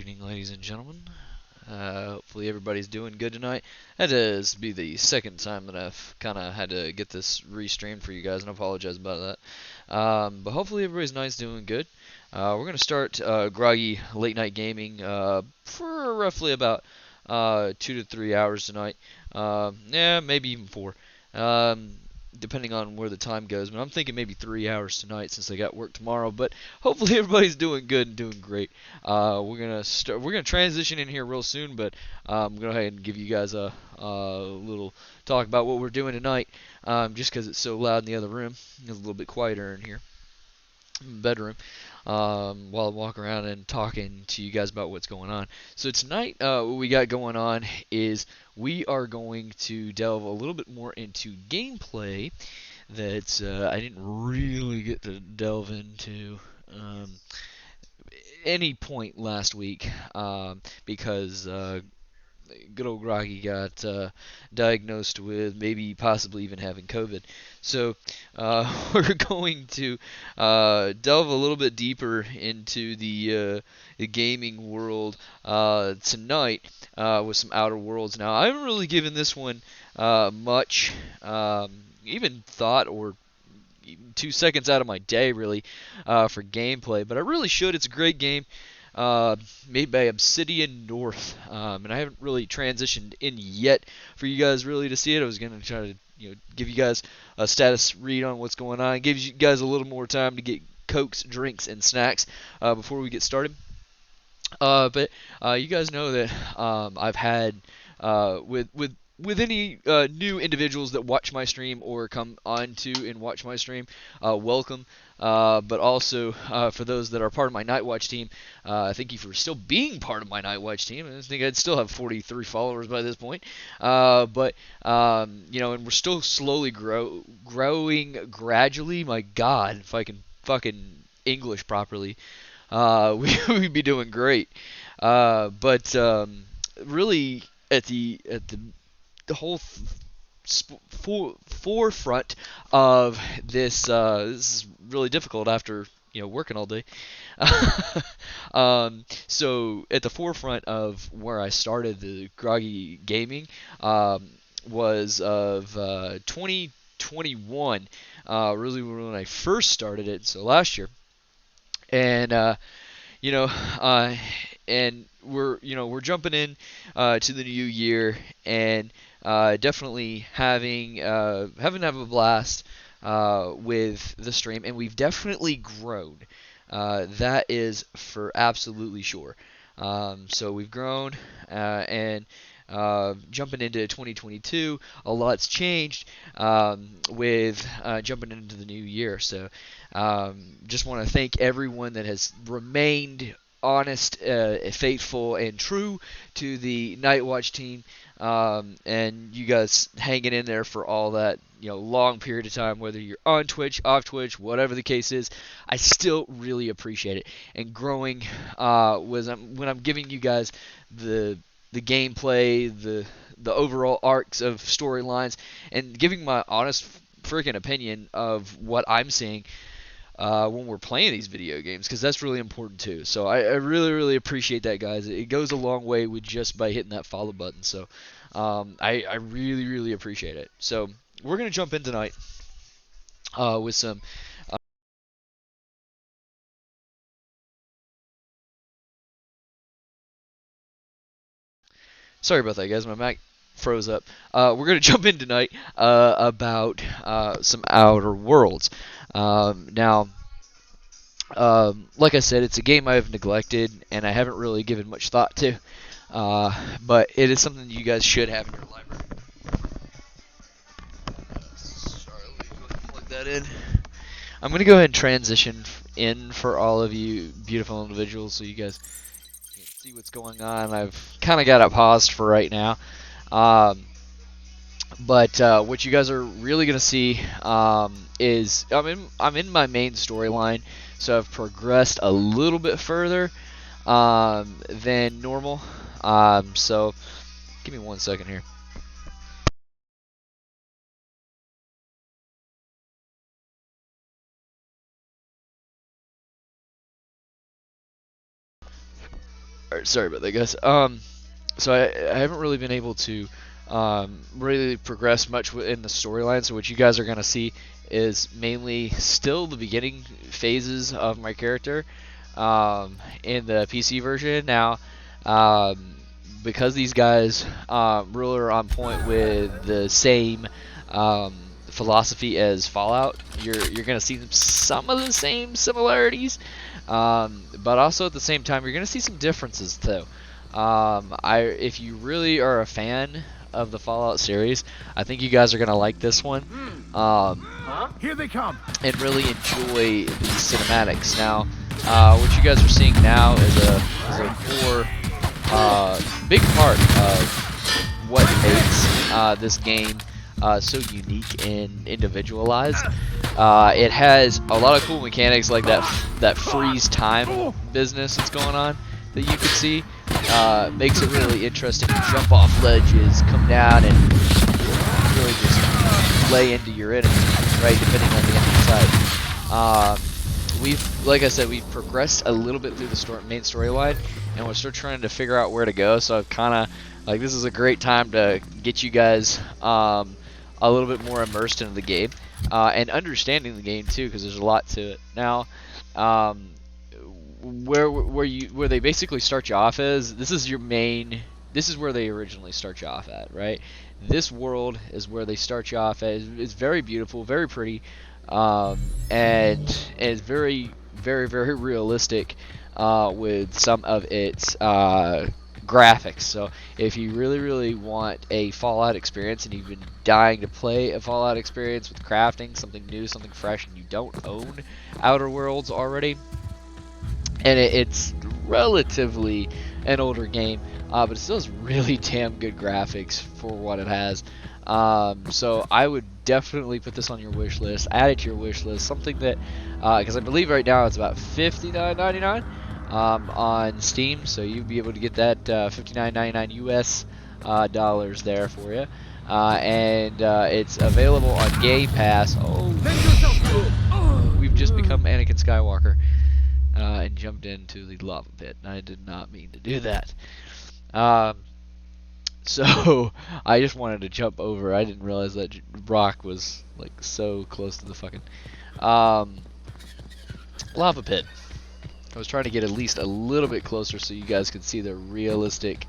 evening, ladies and gentlemen. Hopefully everybody's doing good tonight. That is be the second time that I've kind of had to get this restreamed for you guys, and I apologize about that. But hopefully everybody's nice, doing good. We're gonna start Groggy Late Night Gaming for roughly about 2 to 3 hours tonight. Yeah, maybe even four. Um, Depending on where the time goes. But I'm thinking maybe 3 hours tonight since I got work tomorrow. But hopefully everybody's doing good and doing great. We're gonna transition in here real soon, but I'm gonna go ahead and give you guys a little talk about what we're doing tonight. Just because it's so loud in the other room, it's a little bit quieter in here, bedroom. While I walk around and talking to you guys about what's going on. So tonight, what we got going on is we are going to delve a little bit more into gameplay that I didn't really get to delve into any point last week because good old Groggy got diagnosed with maybe possibly even having COVID. So we're going to delve a little bit deeper into the gaming world tonight with some Outer Worlds. Now, I haven't really given this one much even thought or even 2 seconds out of my day really for gameplay, but I really should. It's a great game made by Obsidian North, and I haven't really transitioned in yet for you guys really to see it. I was gonna try to give you guys a status read on what's going on, gives you guys a little more time to get cokes, drinks, and snacks before we get started. But you guys know that I've had with any new individuals that watch my stream or come on to and watch my stream, welcome. But also for those that are part of my Night Watch team, thank you for still being part of my Night Watch team. I think I'd still have 43 followers by this point. But and we're still slowly growing gradually. My God, if I can fucking English properly, we'd be doing great. But really, the whole forefront of this is really difficult after working all day. So at the forefront of where I started the Groggy Gaming was of 2021, really when I first started it, so last year. And you know, uh, and we're jumping in to the new year and definitely having to have a blast with the stream, and we've definitely grown. That is for absolutely sure. So we've grown, and jumping into 2022, a lot's changed with jumping into the new year. So just want to thank everyone that has remained honest, faithful, and true to the Night Watch team, and you guys hanging in there for all that long period of time, whether you're on Twitch, off Twitch, whatever the case is. I still really appreciate it. And growing when I'm giving you guys the gameplay, the overall arcs of storylines, and giving my honest freaking opinion of what I'm seeing when we're playing these video games, because that's really important too. So I really, really appreciate that, guys. It goes a long way with just by hitting that follow button. So I really, really appreciate it. So we're going to jump in tonight with some. Sorry about that, guys. My Mac froze up. We're going to jump in tonight about some Outer Worlds. Now, like I said, it's a game I've neglected and I haven't really given much thought to. But it is something you guys should have in your library. Sorry, let me go ahead and plug that in. I'm going to go ahead and transition in for all of you beautiful individuals so you guys can see what's going on. I've kind of got it paused for right now. Um, but what you guys are really going to see is I'm in my main storyline, so I've progressed a little bit further than normal. So give me 1 second here. Alright, sorry about that, guys. So I haven't really been able to really progress much in the storyline. So what you guys are gonna see is mainly still the beginning phases of my character in the PC version. Now, because these guys really are on point with the same philosophy as Fallout, you're gonna see some of the same similarities, but also at the same time you're gonna see some differences too. If you really are a fan of the Fallout series, I think you guys are gonna like this one. Here they come. And really enjoy the cinematics. Now, what you guys are seeing now is a core big part of what makes this game so unique and individualized. It has a lot of cool mechanics like that freeze time business that's going on that you can see. Makes it really interesting to jump off ledges, come down, and really just lay into your enemy, right, depending on the enemy type. Like I said, we've progressed a little bit through the main storyline, and we're still trying to figure out where to go, so I've kind of, like, this is a great time to get you guys a little bit more immersed into the game, and understanding the game, too, because there's a lot to it. Now, where they basically start you off this is where they originally start you off at, right? This world is where they start you off at. It's very beautiful, very pretty, and it's very, very, very realistic with some of its graphics. So if you really, really want a Fallout experience and you've been dying to play a Fallout experience with crafting, something new, something fresh, and you don't own Outer Worlds already, and it's relatively an older game, but it still has really damn good graphics for what it has. So I would definitely put this on your wish list, add it to your wish list, something that, because I believe right now it's about $59.99 on Steam, so you'd be able to get that $59.99 US dollars there for you. And it's available on Game Pass. Oh, we've just become Anakin Skywalker. And jumped into the lava pit. I did not mean to do that. So I just wanted to jump over. I didn't realize that rock was like so close to the fucking lava pit. I was trying to get at least a little bit closer so you guys could see the realistic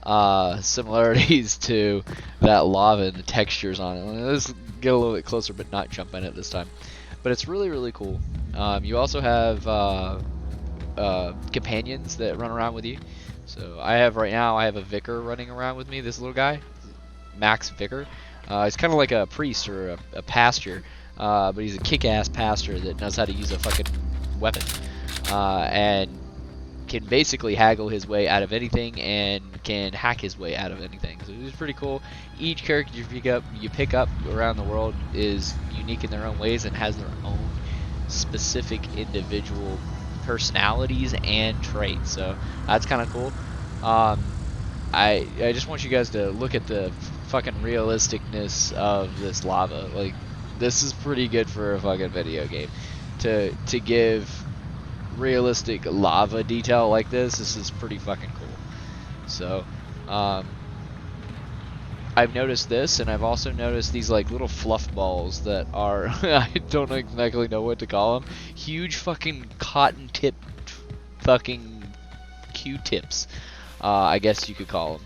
similarities to that lava and the textures on it. Let's get a little bit closer, but not jump in it this time. But it's really, really cool. You also have companions that run around with you. So I have a vicar running around with me, this little guy, Max Vicar. He's kind of like a priest or a pastor, but he's a kick-ass pastor that knows how to use a fucking weapon, and can basically haggle his way out of anything and can hack his way out of anything. So it's pretty cool. Each character you pick up around the world is unique in their own ways and has their own specific individual personalities and traits. So that's kind of cool. I just want you guys to look at the fucking realisticness of this lava. Like, this is pretty good for a fucking video game. To give realistic lava detail like this is pretty fucking cool. So I've noticed this, and I've also noticed these like little fluff balls that are I don't exactly know what to call them. Huge fucking cotton tip fucking Q-tips, I guess you could call them.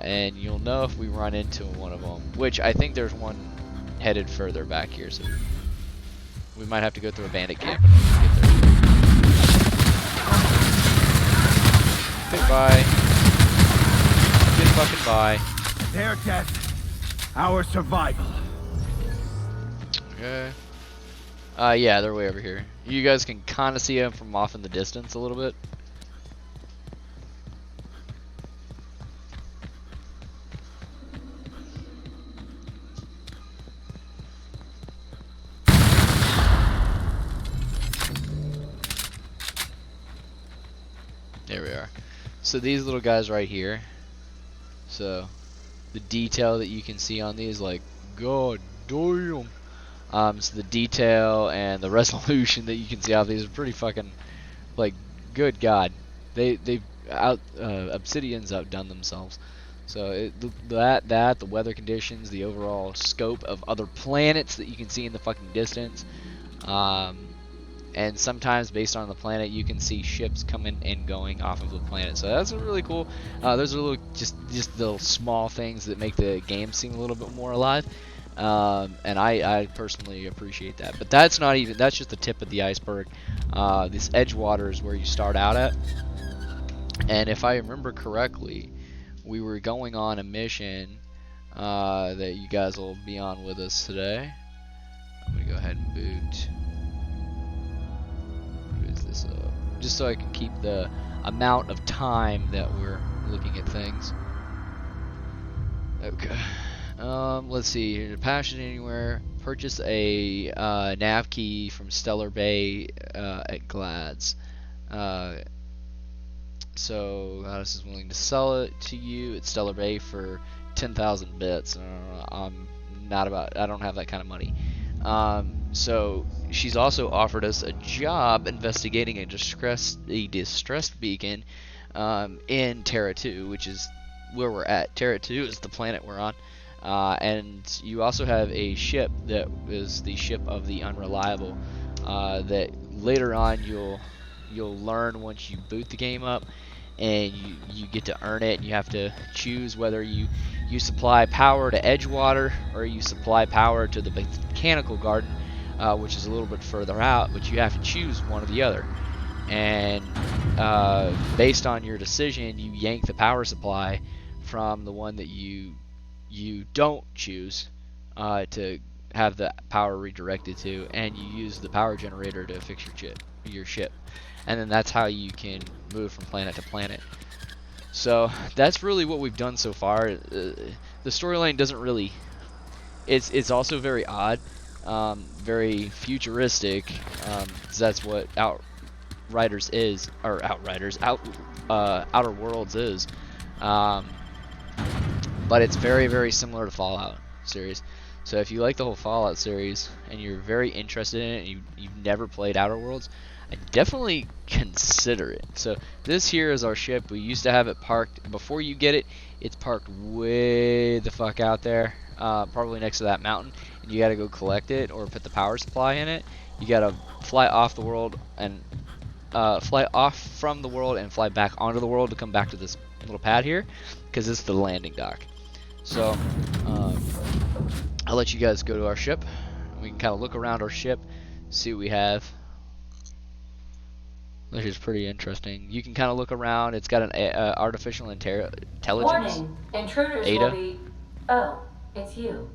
And you'll know if we run into one of them, which I think there's one headed further back here, so we might have to go through a bandit camp in order to get there. Goodbye. Good fucking bye. Their death, our survival. Okay. Yeah, they're way over here. You guys can kind of see them from off in the distance a little bit. There we are. So these little guys right here. So the detail that you can see on these, like, god damn. So the detail and the resolution that you can see off these are pretty fucking, like, good god. They've Obsidian's outdone themselves. So the weather conditions, the overall scope of other planets that you can see in the fucking distance, and sometimes based on the planet you can see ships coming and going off of the planet. So that's really cool. Those are little just little small things that make the game seem a little bit more alive. And I personally appreciate that. But that's just the tip of the iceberg. This Edgewater is where you start out at. And if I remember correctly, we were going on a mission that you guys will be on with us today. I'm going to go ahead and boot. What is this up? Just so I can keep the amount of time that we're looking at things. Okay. Let's see here. Passion anywhere. Purchase a nav key from Stellar Bay at Glads. So Gladys is willing to sell it to you at Stellar Bay for 10,000 bits. I don't have that kind of money. So she's also offered us a job investigating a distressed beacon in Terra 2, which is where we're at. Terra 2 is the planet we're on. And you also have a ship that is the ship of the Unreliable that later on you'll learn once you boot the game up, and you get to earn it, and you have to choose whether you supply power to Edgewater or you supply power to the Botanical Garden, which is a little bit further out, but you have to choose one or the other. And based on your decision, you yank the power supply from the one that you don't choose to have the power redirected to, and you use the power generator to fix your ship. And then that's how you can move from planet to planet. So that's really what we've done so far. The storyline doesn't really... It's also very odd, very futuristic. That's what Outriders is, or Outer Worlds is. But it's very, very similar to Fallout series. So if you like the whole Fallout series and you're very interested in it and you've never played Outer Worlds, I definitely consider it. So this here is our ship. We used to have it parked. Before you get it, it's parked way the fuck out there, probably next to that mountain, and you gotta go collect it or put the power supply in it. You gotta fly off the world and fly off from the world and fly back onto the world to come back to this little pad here, because it's the landing dock. So I'll let you guys go to our ship. We can kind of look around our ship, see what we have. Which is pretty interesting. You can kind of look around. It's got an artificial intelligence. Warning, intruders Ada. will be... Oh, it's you.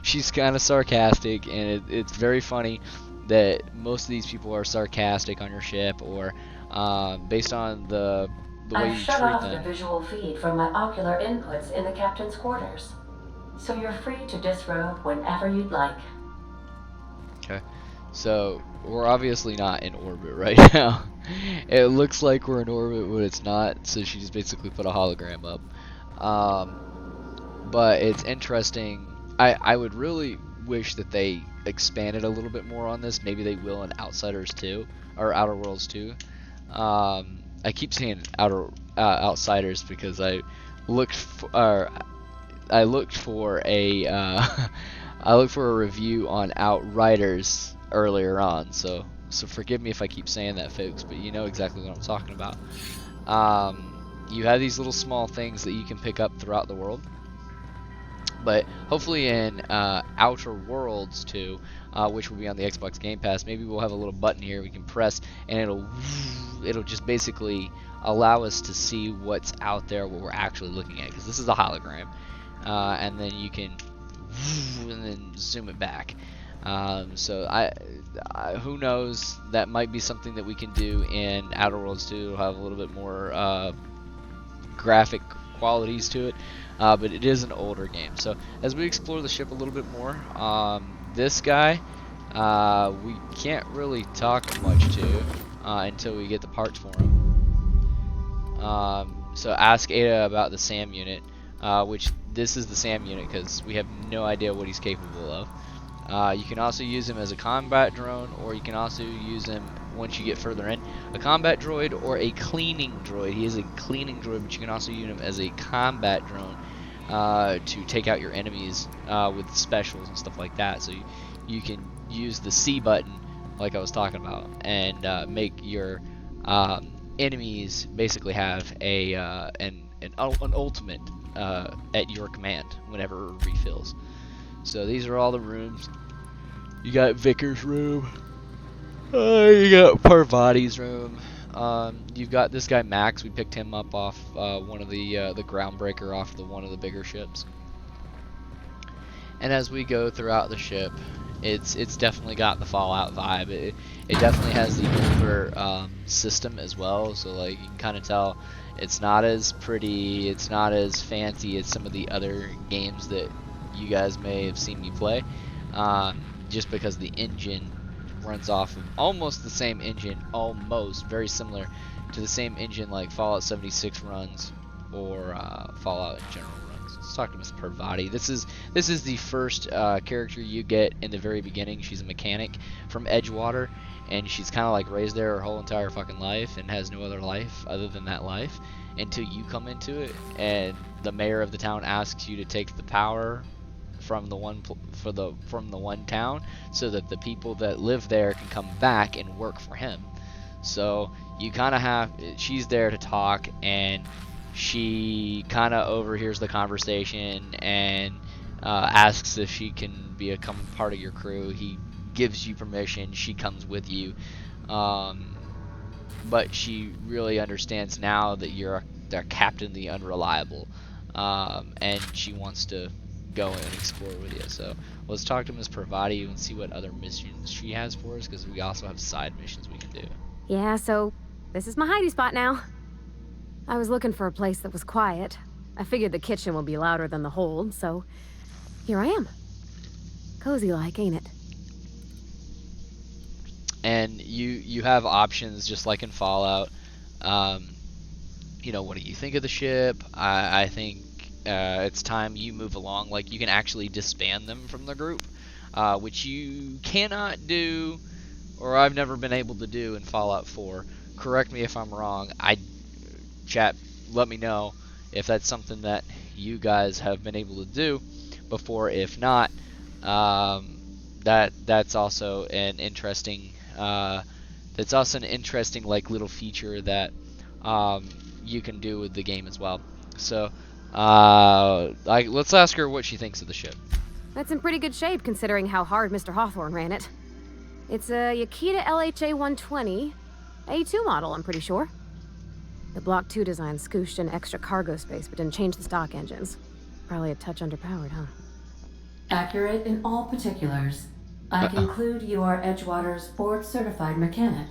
She's kind of sarcastic, and it's very funny that most of these people are sarcastic on your ship, or based on the way you I've shut treat off them. the visual feed from my ocular inputs in the captain's quarters, so you're free to disrobe whenever you'd like. Okay, so we're obviously not in orbit right now. It looks like we're in orbit, but it's not, so she just basically put a hologram up. But it's interesting. I would really wish that they expanded a little bit more on this. Maybe they will in Outsiders 2, or Outer Worlds 2. I keep saying Outsiders because I looked for a review on Outriders earlier on, so forgive me if I keep saying that, folks, but you know exactly what I'm talking about. You have these little small things that you can pick up throughout the world, but hopefully in Outer Worlds 2, which will be on the Xbox Game Pass, maybe we'll have a little button here we can press, and it'll just basically allow us to see what's out there, what we're actually looking at, because this is a hologram, and then you can and then zoom it back. So who knows, that might be something that we can do in Outer Worlds 2. It'll have a little bit more graphic qualities to it, but it is an older game. So as we explore the ship a little bit more, this guy we can't really talk much to until we get the parts for him. So ask Ada about the SAM unit, which this is the SAM unit because we have no idea what he's capable of. You can also use him as a combat drone, or you can also use him once you get further in. A combat droid or a cleaning droid. He is a cleaning droid, but you can also use him as a combat drone to take out your enemies with specials and stuff like that. So you can use the C button, like I was talking about, and make your enemies basically have an ultimate at your command whenever it refills. So these are all the rooms. You got Vickers' room. You got Parvati's room. You've got this guy Max. We picked him up off one of the groundbreaker off one of the bigger ships. And as we go throughout the ship, it's definitely got the Fallout vibe. It definitely has the older system as well. So like you can kind of tell it's not as pretty, it's not as fancy as some of the other games that you guys may have seen me play. Just because the engine runs off of almost the same engine, almost very similar to the same engine like Fallout 76 runs or Fallout in general runs. Let's talk to Miss Parvati. This is the first character you get in the very beginning. She's a mechanic from Edgewater, and she's kind of like raised there her whole entire fucking life and has no other life other than that life until you come into it, and the mayor of the town asks you to take the power from the one town so that the people that live there can come back and work for him. So you kind of she's there to talk, and she kind of overhears the conversation and asks if she can become part of your crew. He gives you permission. She comes with you, but she really understands now that you're the Captain the Unreliable, and she wants to go and explore with you. So let's talk to Miss Parvati and see what other missions she has for us, because we also have side missions we can do. Yeah, so this is my hidey spot now. I was looking for a place that was quiet. I figured the kitchen will be louder than the hold, so here I am. Cozy like, ain't it? And you have options just like in Fallout. You know, what do you think of the ship? I think it's time you move along. Like, you can actually disband them from the group, which you cannot do, or I've never been able to do in Fallout 4. Correct me if I'm wrong. Chat, let me know if that's something that you guys have been able to do before. If not, that's also an interesting like little feature that you can do with the game as well. So let's ask her what she thinks of the ship. That's in pretty good shape considering how hard Mr. Hawthorne ran it. It's a Yakita LHA 120, A2 model, I'm pretty sure. The Block 2 design scooshed in extra cargo space but didn't change the stock engines. Probably a touch underpowered, huh? Accurate in all particulars. I conclude you are Edgewater's board-certified mechanic.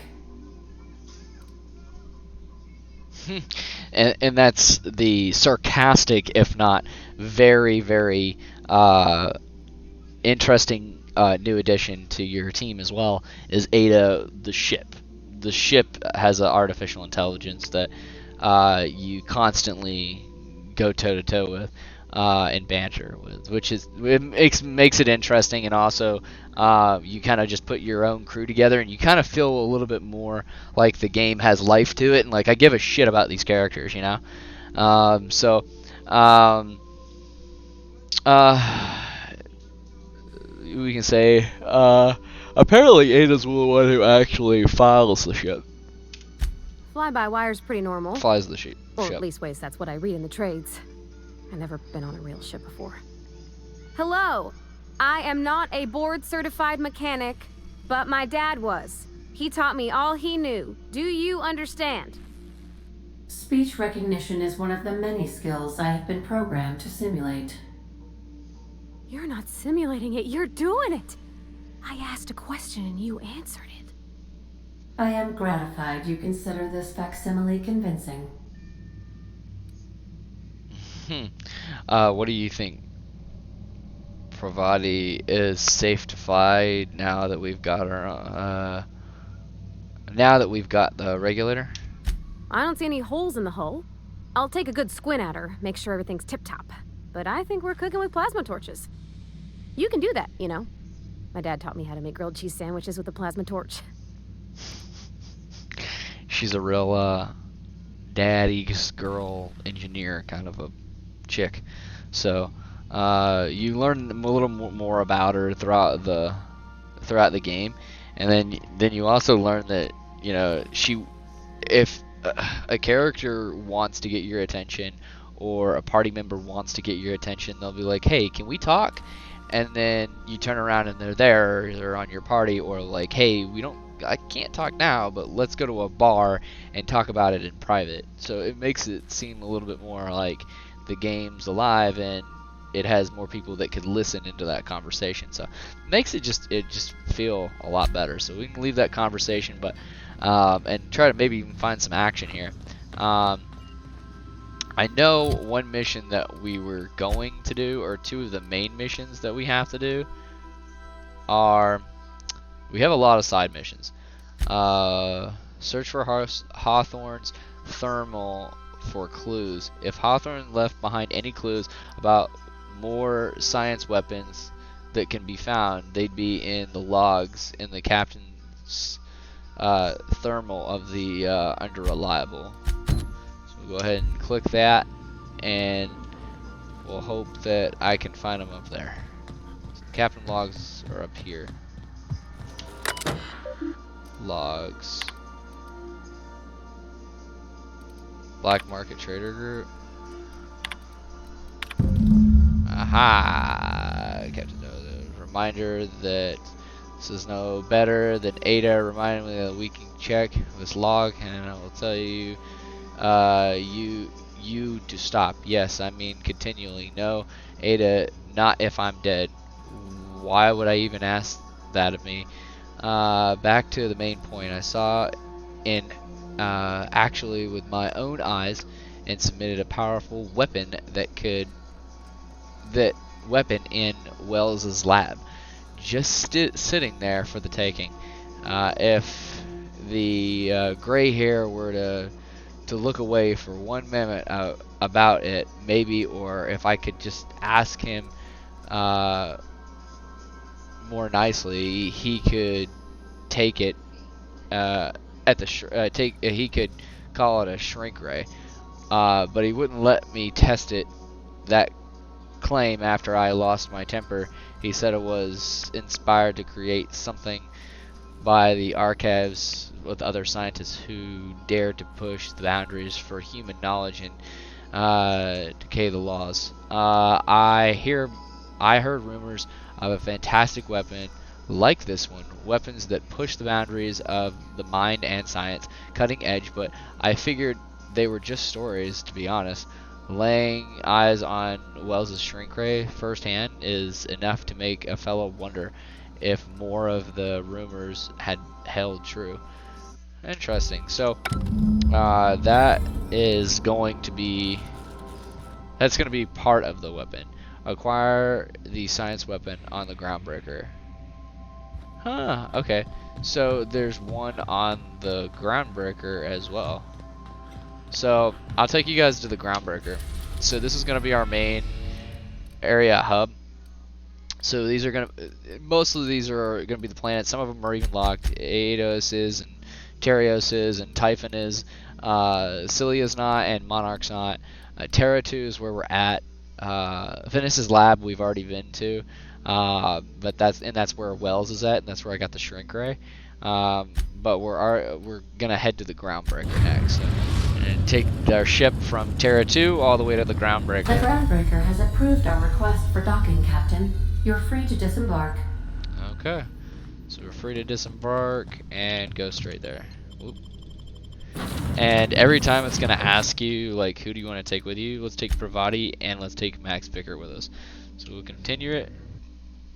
And that's the sarcastic, if not very, very interesting new addition to your team as well, is Ada the ship. The ship has an artificial intelligence that you constantly go toe-to-toe with and banter with, which makes it interesting, and also you kind of just put your own crew together, and you kind of feel a little bit more like the game has life to it, and like I give a shit about these characters, you know. We can say apparently Ada's the one who actually files the ship. Fly-by-wire's pretty normal. Flies the ship. Or at least ways that's what I read in the trades. I've never been on a real ship before. Hello! I am not a board-certified mechanic, but my dad was. He taught me all he knew. Do you understand? Speech recognition is one of the many skills I have been programmed to simulate. You're not simulating it, you're doing it! I asked a question and you answered it. I am gratified you consider this facsimile convincing. What do you think? Parvati is safe to fly now that we've got our the regulator? I don't see any holes in the hull. I'll take a good squint at her, make sure everything's tip-top. But I think we're cooking with plasma torches. You can do that, you know. My dad taught me how to make grilled cheese sandwiches with a plasma torch. she's a real daddy's girl engineer kind of a chick. So you learn a little more about her throughout the game, and then you also learn that, you know, if a character wants to get your attention, or a party member wants to get your attention, they'll be like, hey, can we talk? And then you turn around and they're there, they're on your party, or like, hey, I can't talk now, but let's go to a bar and talk about it in private. So it makes it seem a little bit more like the game's alive and it has more people that could listen into that conversation. So it makes it just feel a lot better. So we can leave that conversation, but and try to maybe even find some action here. I know one mission that we were going to do, or two of the main missions that we have to do, are, we have a lot of side missions. Search for Hawthorne's thermal for clues. If Hawthorne left behind any clues about more science weapons that can be found, they'd be in the logs in the captain's thermal of the Unreliable. So we'll go ahead and click that, and we'll hope that I can find them up there. So the captain logs are up here. Logs. Black Market Trader Group. Aha! Captain knows. Reminder that this is no better than Ada. Reminding me that we can check this log, and I will tell you, you to stop. Yes, I mean continually. No, Ada, not if I'm dead. Why would I even ask that of me? Back to the main point. I saw in actually with my own eyes, and submitted a powerful weapon that weapon in Wells's lab, just sitting there for the taking. If the gray hair were to look away for 1 minute about it, maybe, or if I could just ask him more nicely, he could take it he could call it a shrink ray, but he wouldn't let me test it. That claim after I lost my temper. He said it was inspired to create something by the archives with other scientists who dared to push the boundaries for human knowledge and decay the laws. I heard rumors of a fantastic weapon like this one, weapons that push the boundaries of the mind and science, cutting edge, but I figured they were just stories, to be honest. Laying eyes on Wells's shrink ray firsthand is enough to make a fellow wonder if more of the rumors had held true. Interesting. So that is going to be part of the weapon. Acquire the science weapon on the Groundbreaker. Huh, okay. So there's one on the Groundbreaker as well. So I'll take you guys to the Groundbreaker. So this is going to be our main area hub. So these are going to, most of these are going to be the planets. Some of them are even locked. Eidos is, and Terios is, and Typhon is. Cilia's not, and Monarch's not. Terra 2 is where we're at. Venus's lab we've already been to. But that's where Wells is at, and that's where I got the shrink ray. But we're gonna head to the Groundbreaker next. So, and take our ship from Terra 2 all the way to the Groundbreaker. The Groundbreaker has approved our request for docking, Captain. You're free to disembark. Okay, so we're free to disembark and go straight there. Oop. And every time it's gonna ask you, like, who do you want to take with you? Let's take Pravati and let's take Max Pickert with us. So we'll continue it.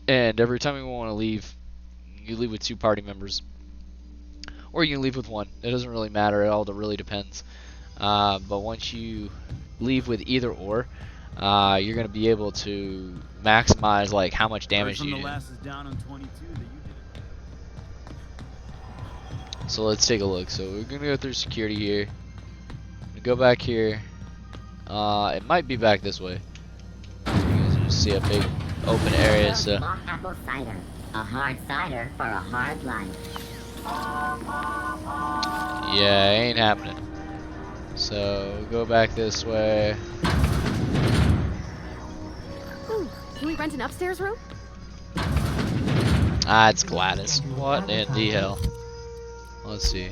And every time we want to leave, you leave with 2 party members, or you can leave with 1. It doesn't really matter. It all really depends. But once you leave with either or, you're going to be able to maximize like how much damage you do. So let's take a look. So we're going to go through security here. Go back here. It might be back this way. You see a big open area. So Apple cider, a hard cider for a hard life. Yeah, ain't happening. So go back this way. Ooh, can we rent an upstairs room? Ah, it's Gladys. What in the hell? Let's see.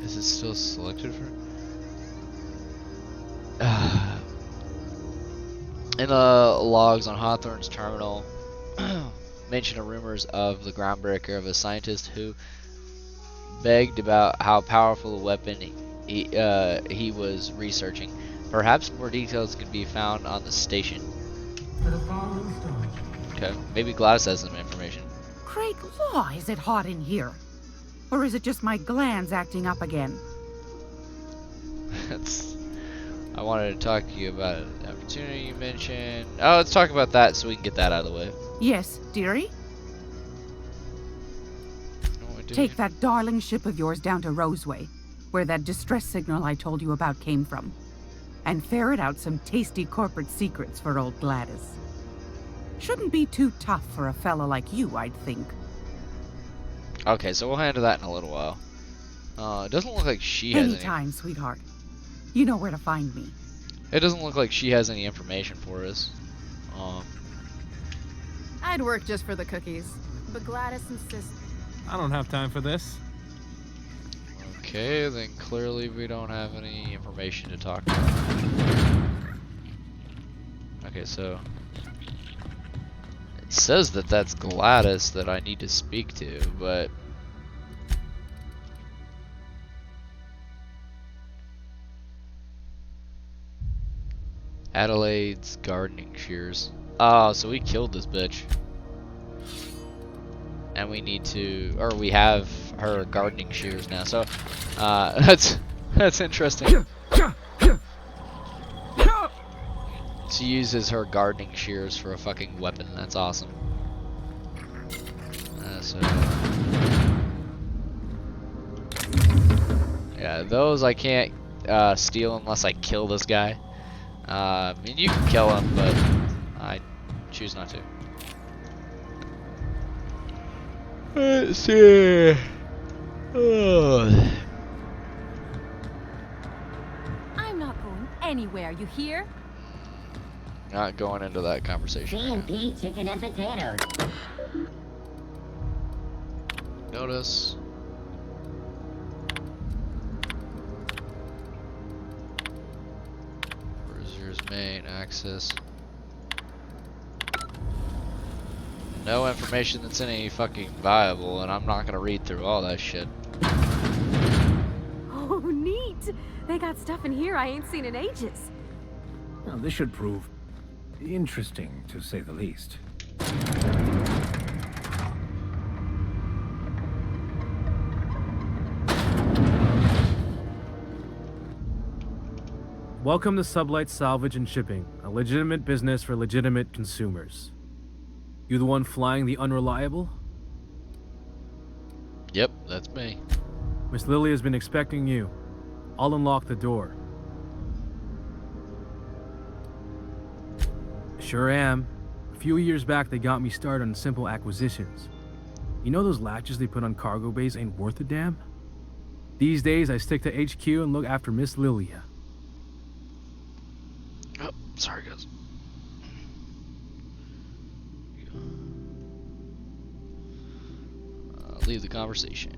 Is it still selected for? In the logs on Hawthorne's terminal, mention rumors of the groundbreaker of a scientist who begged about how powerful a weapon he was researching. Perhaps more details can be found on the station. Okay, maybe Gladys has some information. Great law, is it hot in here? Or is it just my glands acting up again? I wanted to talk to you about an opportunity you mentioned. Oh, let's talk about that so we can get that out of the way. Yes, dearie? Take that darling ship of yours down to Roseway, where that distress signal I told you about came from, and ferret out some tasty corporate secrets for old Gladys. Shouldn't be too tough for a fella like you, I'd think. Okay, so we'll handle that in a little while. It doesn't look like she has Anytime, sweetheart. You know where to find me. It doesn't look like she has any information for us. I'd work just for the cookies, but Gladys insists. I don't have time for this. Okay, then clearly we don't have any information to talk about. Okay, so it says that that's Gladys that I need to speak to, but Adelaide's gardening shears. Oh, so we killed this bitch. And we need to, or we have her gardening shears now. So, that's interesting. She uses her gardening shears for a fucking weapon. That's awesome. So, yeah, those I can't steal unless I kill this guy. I mean, you can kill him, but I choose not to. Let's see. Oh. I'm not going anywhere, you hear? Not going into that conversation. C&P chicken and potatoes. Notice. Cruiser's main access. No information that's any fucking viable, and I'm not gonna read through all that shit. Oh, neat! They got stuff in here I ain't seen in ages. Well, this should prove interesting, to say the least. Welcome to Sublight Salvage and Shipping, a legitimate business for legitimate consumers. You the one flying the Unreliable? Yep, that's me. Miss Lily has been expecting you. I'll unlock the door. Sure am. A few years back, they got me started on simple acquisitions. You know those latches they put on cargo bays ain't worth a damn? These days, I stick to HQ and look after Miss Lilia. Oh, sorry guys. Leave the conversation.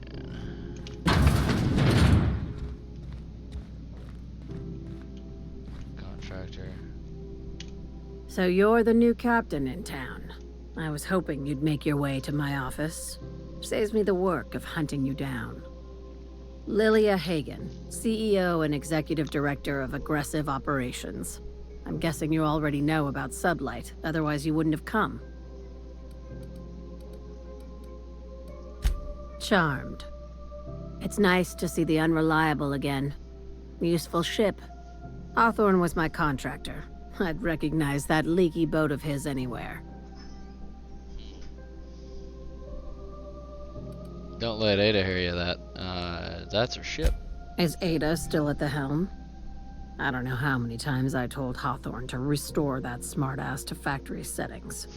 Contractor. So you're the new captain in town. I was hoping you'd make your way to my office. Saves me the work of hunting you down. Lilia Hagen, CEO and Executive Director of Aggressive Operations. I'm guessing you already know about Sublight, otherwise you wouldn't have come. Charmed. It's nice to see the Unreliable again. Useful ship. Hawthorne was my contractor. I'd recognize that leaky boat of his anywhere. Don't let Ada hear you that. That's her ship. Is Ada still at the helm? I don't know how many times I told Hawthorne to restore that smartass to factory settings.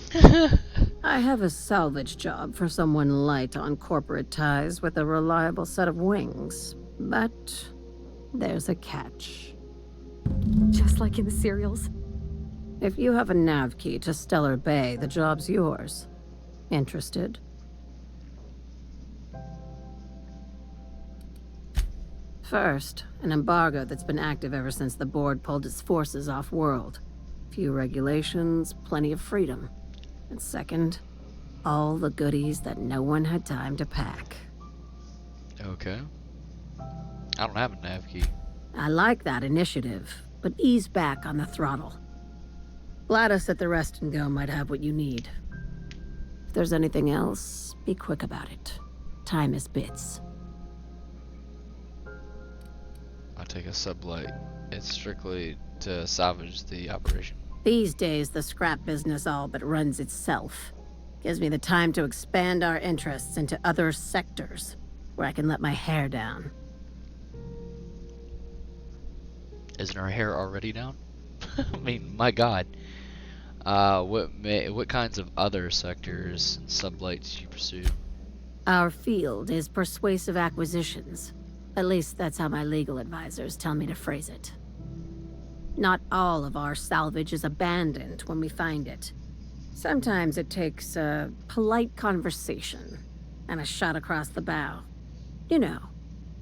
I have a salvage job for someone light on corporate ties with a reliable set of wings. But there's a catch. Just like in the serials. If you have a nav key to Stellar Bay, the job's yours. Interested? First, an embargo that's been active ever since the board pulled its forces off-world. Few regulations, plenty of freedom. And second, all the goodies that no one had time to pack. Okay. I don't have a nav key. I like that initiative, but ease back on the throttle. Gladys at the Rest and Go might have what you need. If there's anything else, be quick about it. Time is bits. I'll take a sublight. It's strictly to salvage the operation. These days, the scrap business all but runs itself. Gives me the time to expand our interests into other sectors, where I can let my hair down. Isn't her hair already down? I mean, my god. What kinds of other sectors and sublights do you pursue? Our field is persuasive acquisitions. At least that's how my legal advisors tell me to phrase it. Not all of our salvage is abandoned when we find it. Sometimes it takes a polite conversation and a shot across the bow. You know,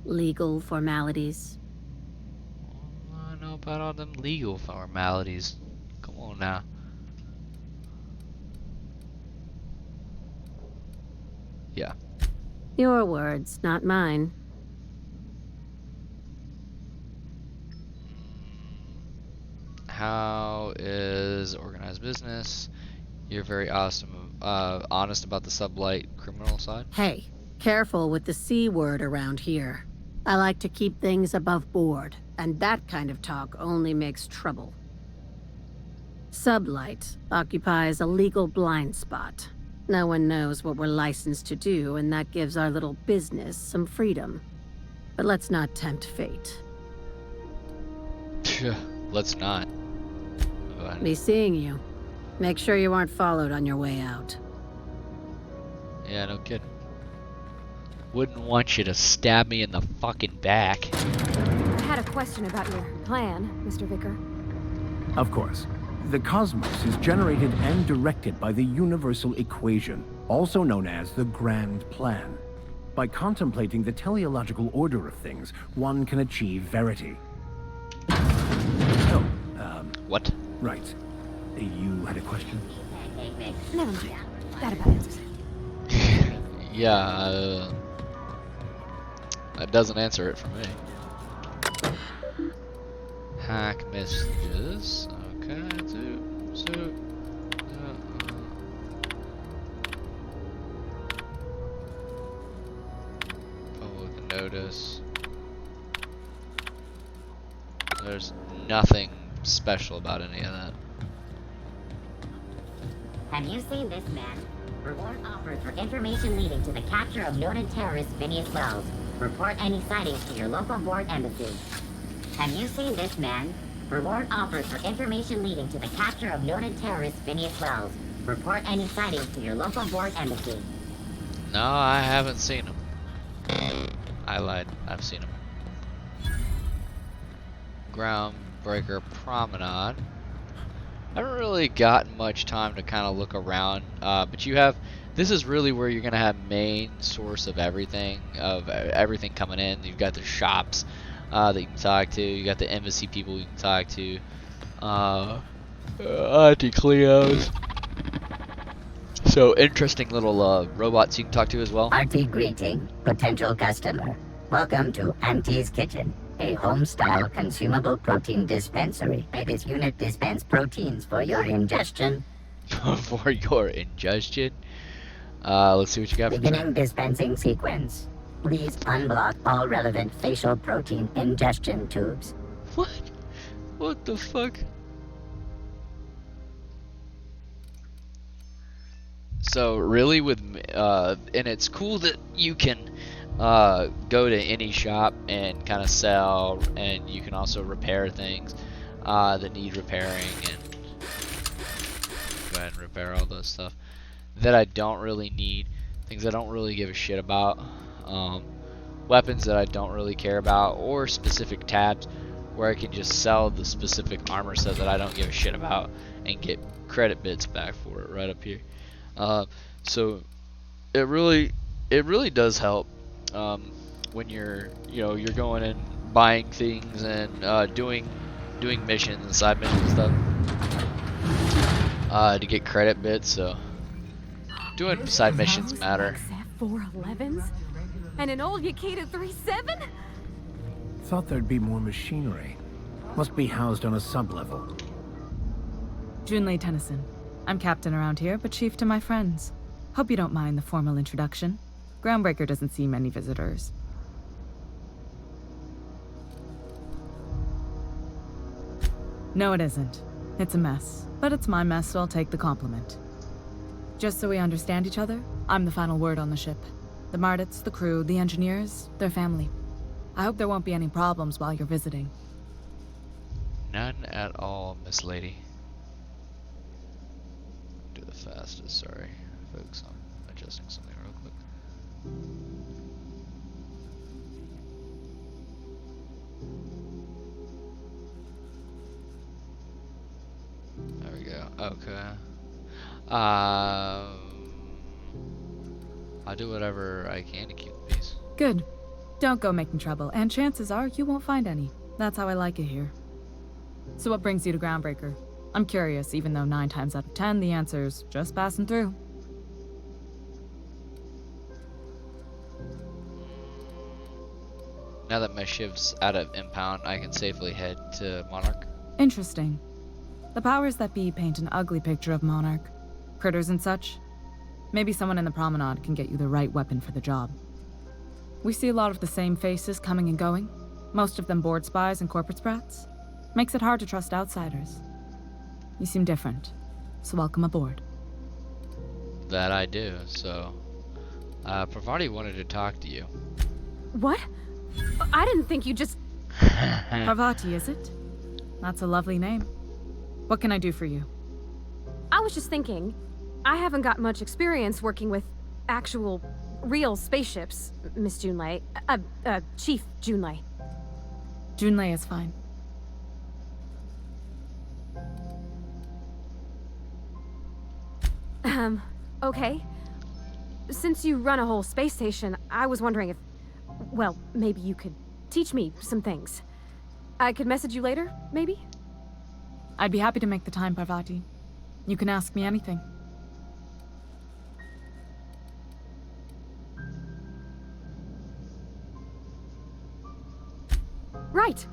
legal formalities. I don't know about all them legal formalities. Come on now. Yeah. Your words, not mine. How is organized business? You're very awesome, honest about the sublight criminal side. Hey, careful with the C word around here. I like to keep things above board, and that kind of talk only makes trouble. Sublight occupies a legal blind spot. No one knows what we're licensed to do, and that gives our little business some freedom. But let's not tempt fate. Let's not. Be seeing you. Make sure you aren't followed on your way out. Yeah, no kidding. Wouldn't want you to stab me in the fucking back. I had a question about your plan, Mr. Vicker. Of course. The cosmos is generated and directed by the Universal Equation, also known as the Grand Plan. By contemplating the teleological order of things, one can achieve verity. What? Right. You had a question? Never mind. That about answers it. Yeah, that doesn't answer it for me. Hack messages. Okay, public notice. There's nothing special about any of that. Have you seen this man? Reward offered for information leading to the capture of noted terrorist Phineas Wells. Report any sightings to your local board embassy. Have you seen this man? Reward offered for information leading to the capture of noted terrorist Phineas Wells. Report any sightings to your local board embassy. No, I haven't seen him. I lied. I've seen him. Groundbreaker Promenade. I haven't really gotten much time to kind of look around, but you have. This is really where you're gonna have main source of everything coming in. You've got the shops that you can talk to. You got the embassy people you can talk to. Auntie Cleo's. So interesting little robots you can talk to as well. Auntie greeting, potential customer. Welcome to Auntie's Kitchen, a home-style consumable protein dispensary. May this unit dispense proteins for your ingestion. For your ingestion? Let's see what you got. Beginning dispensing sequence. Please unblock all relevant facial protein ingestion tubes. What? What the fuck? So really and it's cool that you can go to any shop and kind of sell, and you can also repair things that need repairing, and go ahead and repair all those stuff. that I don't really need, things I don't really give a shit about, weapons that I don't really care about, or specific tabs where I can just sell the specific armor set that I don't give a shit about and get credit bits back for it right up here. So it really does help when you're going and buying things and doing missions and side missions and stuff to get credit bits. So doing side missions matter. 411s? And an old Yakita 37? Thought there'd be more machinery. Must be housed on a sub-level. Junlei Tennyson. I'm captain around here, but chief to my friends. Hope you don't mind the formal introduction. Groundbreaker doesn't see many visitors. No, it isn't. It's a mess. But it's my mess, so I'll take the compliment. Just so we understand each other, I'm the final word on the ship. The Mardits, the crew, the engineers, their family. I hope there won't be any problems while you're visiting. None at all, Miss Lady. Do the fastest, sorry. Folks, I'm adjusting something real quick. There we go. Okay. I'll do whatever I can to keep the peace. Good. Don't go making trouble, and chances are you won't find any. That's how I like it here. So what brings you to Groundbreaker? I'm curious, even though 9 times out of 10 the answer's just passing through. Now that my ship's out of impound, I can safely head to Monarch. Interesting. The powers that be paint an ugly picture of Monarch. Critters and such. Maybe someone in the promenade can get you the right weapon for the job. We see a lot of the same faces coming and going, most of them board spies and corporate sprats. Makes it hard to trust outsiders. You seem different, so welcome aboard. That I do, so... Parvati wanted to talk to you. What? I didn't think you just... Parvati, is it? That's a lovely name. What can I do for you? I was just thinking, I haven't got much experience working with actual, real spaceships, Miss Junlei. Chief Junlei. Junlei is fine. Okay. Since you run a whole space station, I was wondering if... Well, maybe you could teach me some things. I could message you later, maybe? I'd be happy to make the time, Parvati. You can ask me anything. Right.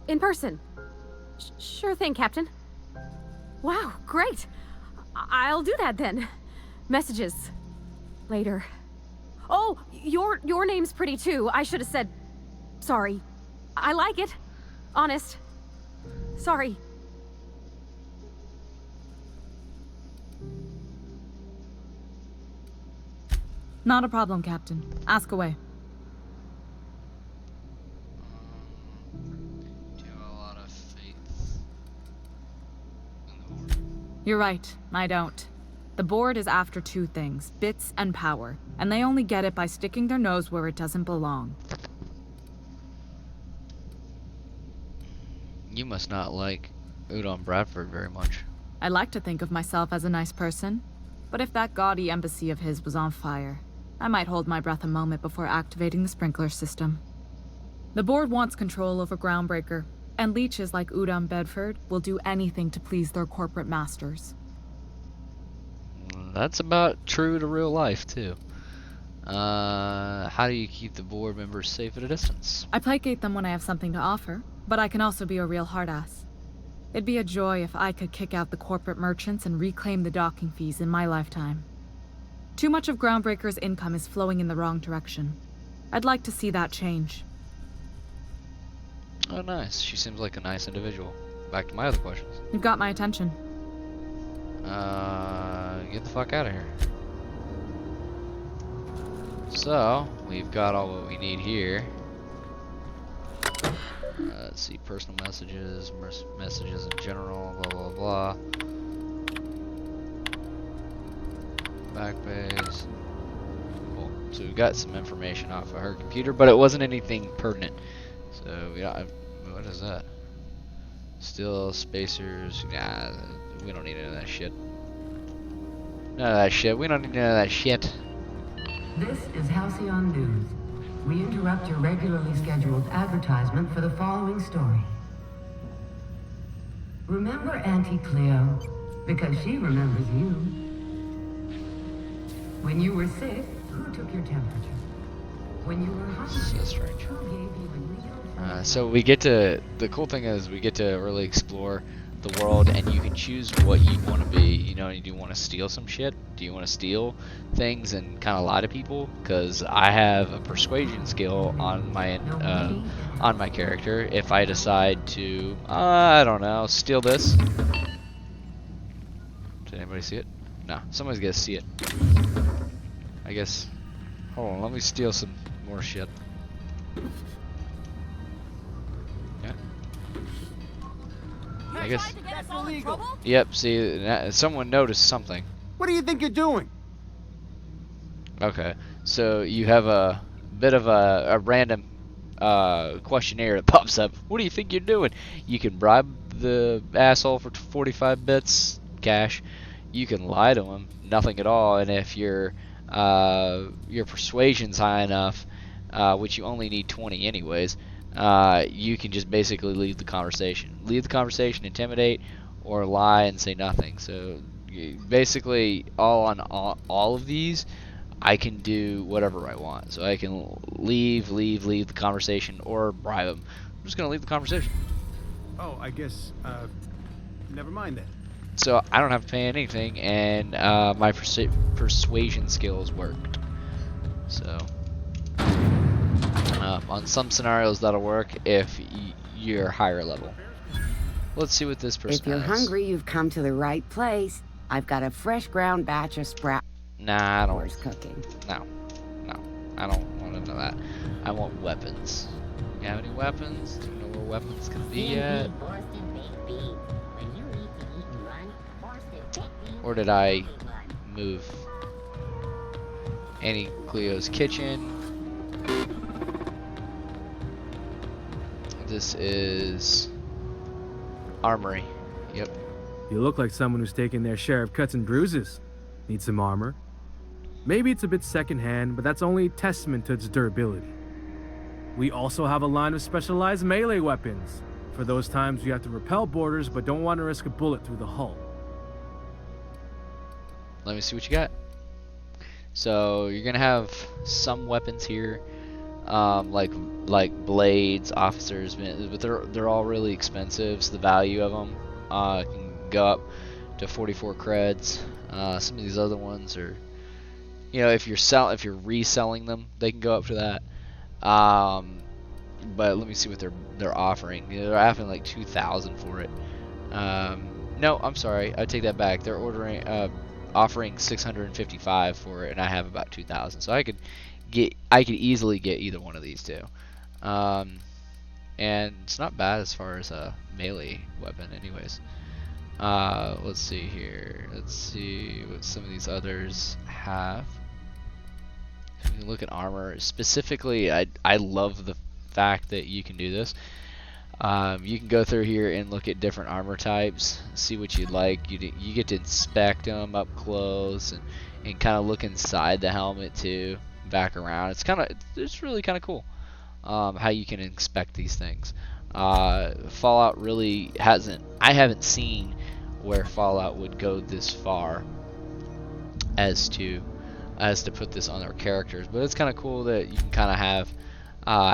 In person. Sure thing, Captain. Wow, great. I'll do that then. Messages. Later. Oh, your name's pretty too. I should have said... Sorry. I like it. Honest. Sorry. Not a problem, Captain. Ask away. Do you have a lot of faith in the board? You're right, I don't. The board is after 2 things, bits and power, and they only get it by sticking their nose where it doesn't belong. You must not like Udon Bradford very much. I like to think of myself as a nice person, but if that gaudy embassy of his was on fire, I might hold my breath a moment before activating the sprinkler system. The board wants control over Groundbreaker, and leeches like Udon Bedford will do anything to please their corporate masters. That's about true to real life, too. How do you keep the board members safe at a distance? I placate them when I have something to offer, but I can also be a real hard-ass. It'd be a joy if I could kick out the corporate merchants and reclaim the docking fees in my lifetime. Too much of Groundbreaker's income is flowing in the wrong direction. I'd like to see that change. Oh, nice. She seems like a nice individual. Back to my other questions. You've got my attention. Get the fuck out of here. So, we've got all what we need here. Let's see, personal messages, messages in general, blah blah blah. Backbase. Cool. So we got some information off of her computer, but it wasn't anything pertinent. So yeah, what is that? Still spacers. Nah, we don't need any of that shit. None of that shit. We don't need none of that shit. This is Halcyon News. We interrupt your regularly scheduled advertisement for the following story. Remember Auntie Cleo? Because she remembers you. When you were sick, who took your temperature? When you were hungry, So strange. who gave you a real So we get to, the cool thing is we get to really explore the world, and you can choose what you want to be. You know, do you want to steal some shit? Do you want to steal things and kind of lie to people? Because I have a persuasion skill on my character. If I decide to, I don't know, steal this. Did anybody see it? No, somebody's got to see it. I guess. Hold on, let me steal some more shit. Yeah. I guess. That's illegal. Yep, see, someone noticed something. What do you think you're doing? Okay, so you have a bit of a random questionnaire that pops up. What do you think you're doing? You can bribe the asshole for 45 bits cash. You can lie to him, nothing at all. And if your persuasion's high enough, which you only need 20 anyways, you can just basically leave the conversation. Leave the conversation, intimidate, or lie and say nothing. So basically, all of these, I can do whatever I want. So I can leave the conversation, or bribe them. I'm just gonna leave the conversation. Oh, I guess, never mind then. So I don't have to pay anything, and my persuasion skills worked. So on some scenarios that'll work if you're higher level. Let's see what this person If you're has. hungry, you've come to the right place. I've got a fresh ground batch of sprout. Nah, I don't. Where's cooking? No, I don't want to know that. I want weapons. You have any weapons? Do you know where weapons can be yet? Or did I move? Annie Cleo's kitchen. This is armory. Yep. You look like someone who's taken their share of cuts and bruises. Need some armor? Maybe it's a bit secondhand, but that's only a testament to its durability. We also have a line of specialized melee weapons, for those times you have to repel boarders but don't want to risk a bullet through the hull. Let me see what you got. So you're gonna have some weapons here, like blades, officers, but they're all really expensive. So the value of them can go up to 44 creds. Some of these other ones are, you know, if you're reselling them, they can go up to that. But let me see what they're offering. They're offering like 2,000 for it. No, I'm sorry, I take that back. They're offering 655 for it, and I have about 2,000. So I could easily get either one of these two. And it's not bad as far as a melee weapon, anyways. Let's see here. Let's see what some of these others have. If you look at armor specifically, I love the fact that you can do this. You can go through here and look at different armor types, see what you'd like. You get to inspect them up close and kind of look inside the helmet too, back around. It's really kind of cool how you can inspect these things. Fallout really I haven't seen where Fallout would go this far as to put this on their characters, but it's kind of cool that you can kind of have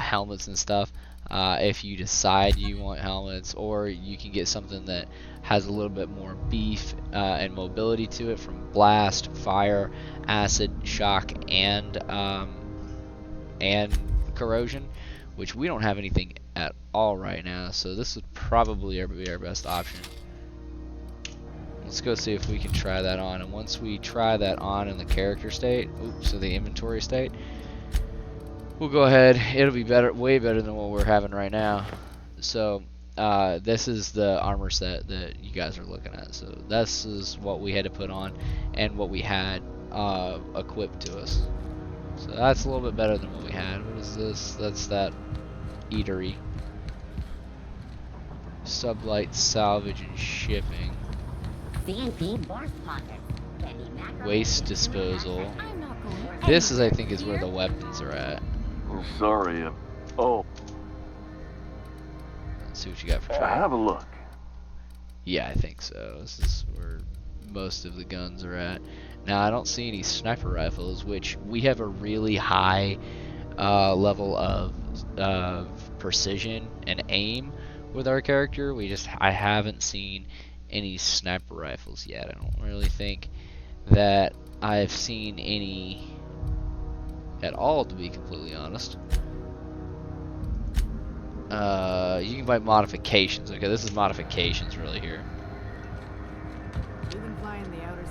helmets and stuff. If you decide you want helmets, or you can get something that has a little bit more beef and mobility to it, from blast, fire, acid, shock, and corrosion, which we don't have anything at all right now, so this would probably be our best option. Let's go see if we can try that on, and once we try that on in the character state, so the inventory state, we'll go ahead. It'll be better, way better than what we're having right now. So this is the armor set that you guys are looking at. So this is what we had to put on and what we had equipped to us. So that's a little bit better than what we had. What is this? That's that eatery. Sublight salvage and shipping. CNP Boar's Pocket. Waste disposal. This is, I think, is where the weapons are at. I'm sorry. Oh. Let's see what you got for trade. Have a look. Yeah, I think so. This is where most of the guns are at. Now, I don't see any sniper rifles, which we have a really high level of precision and aim with our character. I haven't seen any sniper rifles yet. I don't really think that I've seen any at all, to be completely honest. You can buy modifications. Okay, this is modifications really here.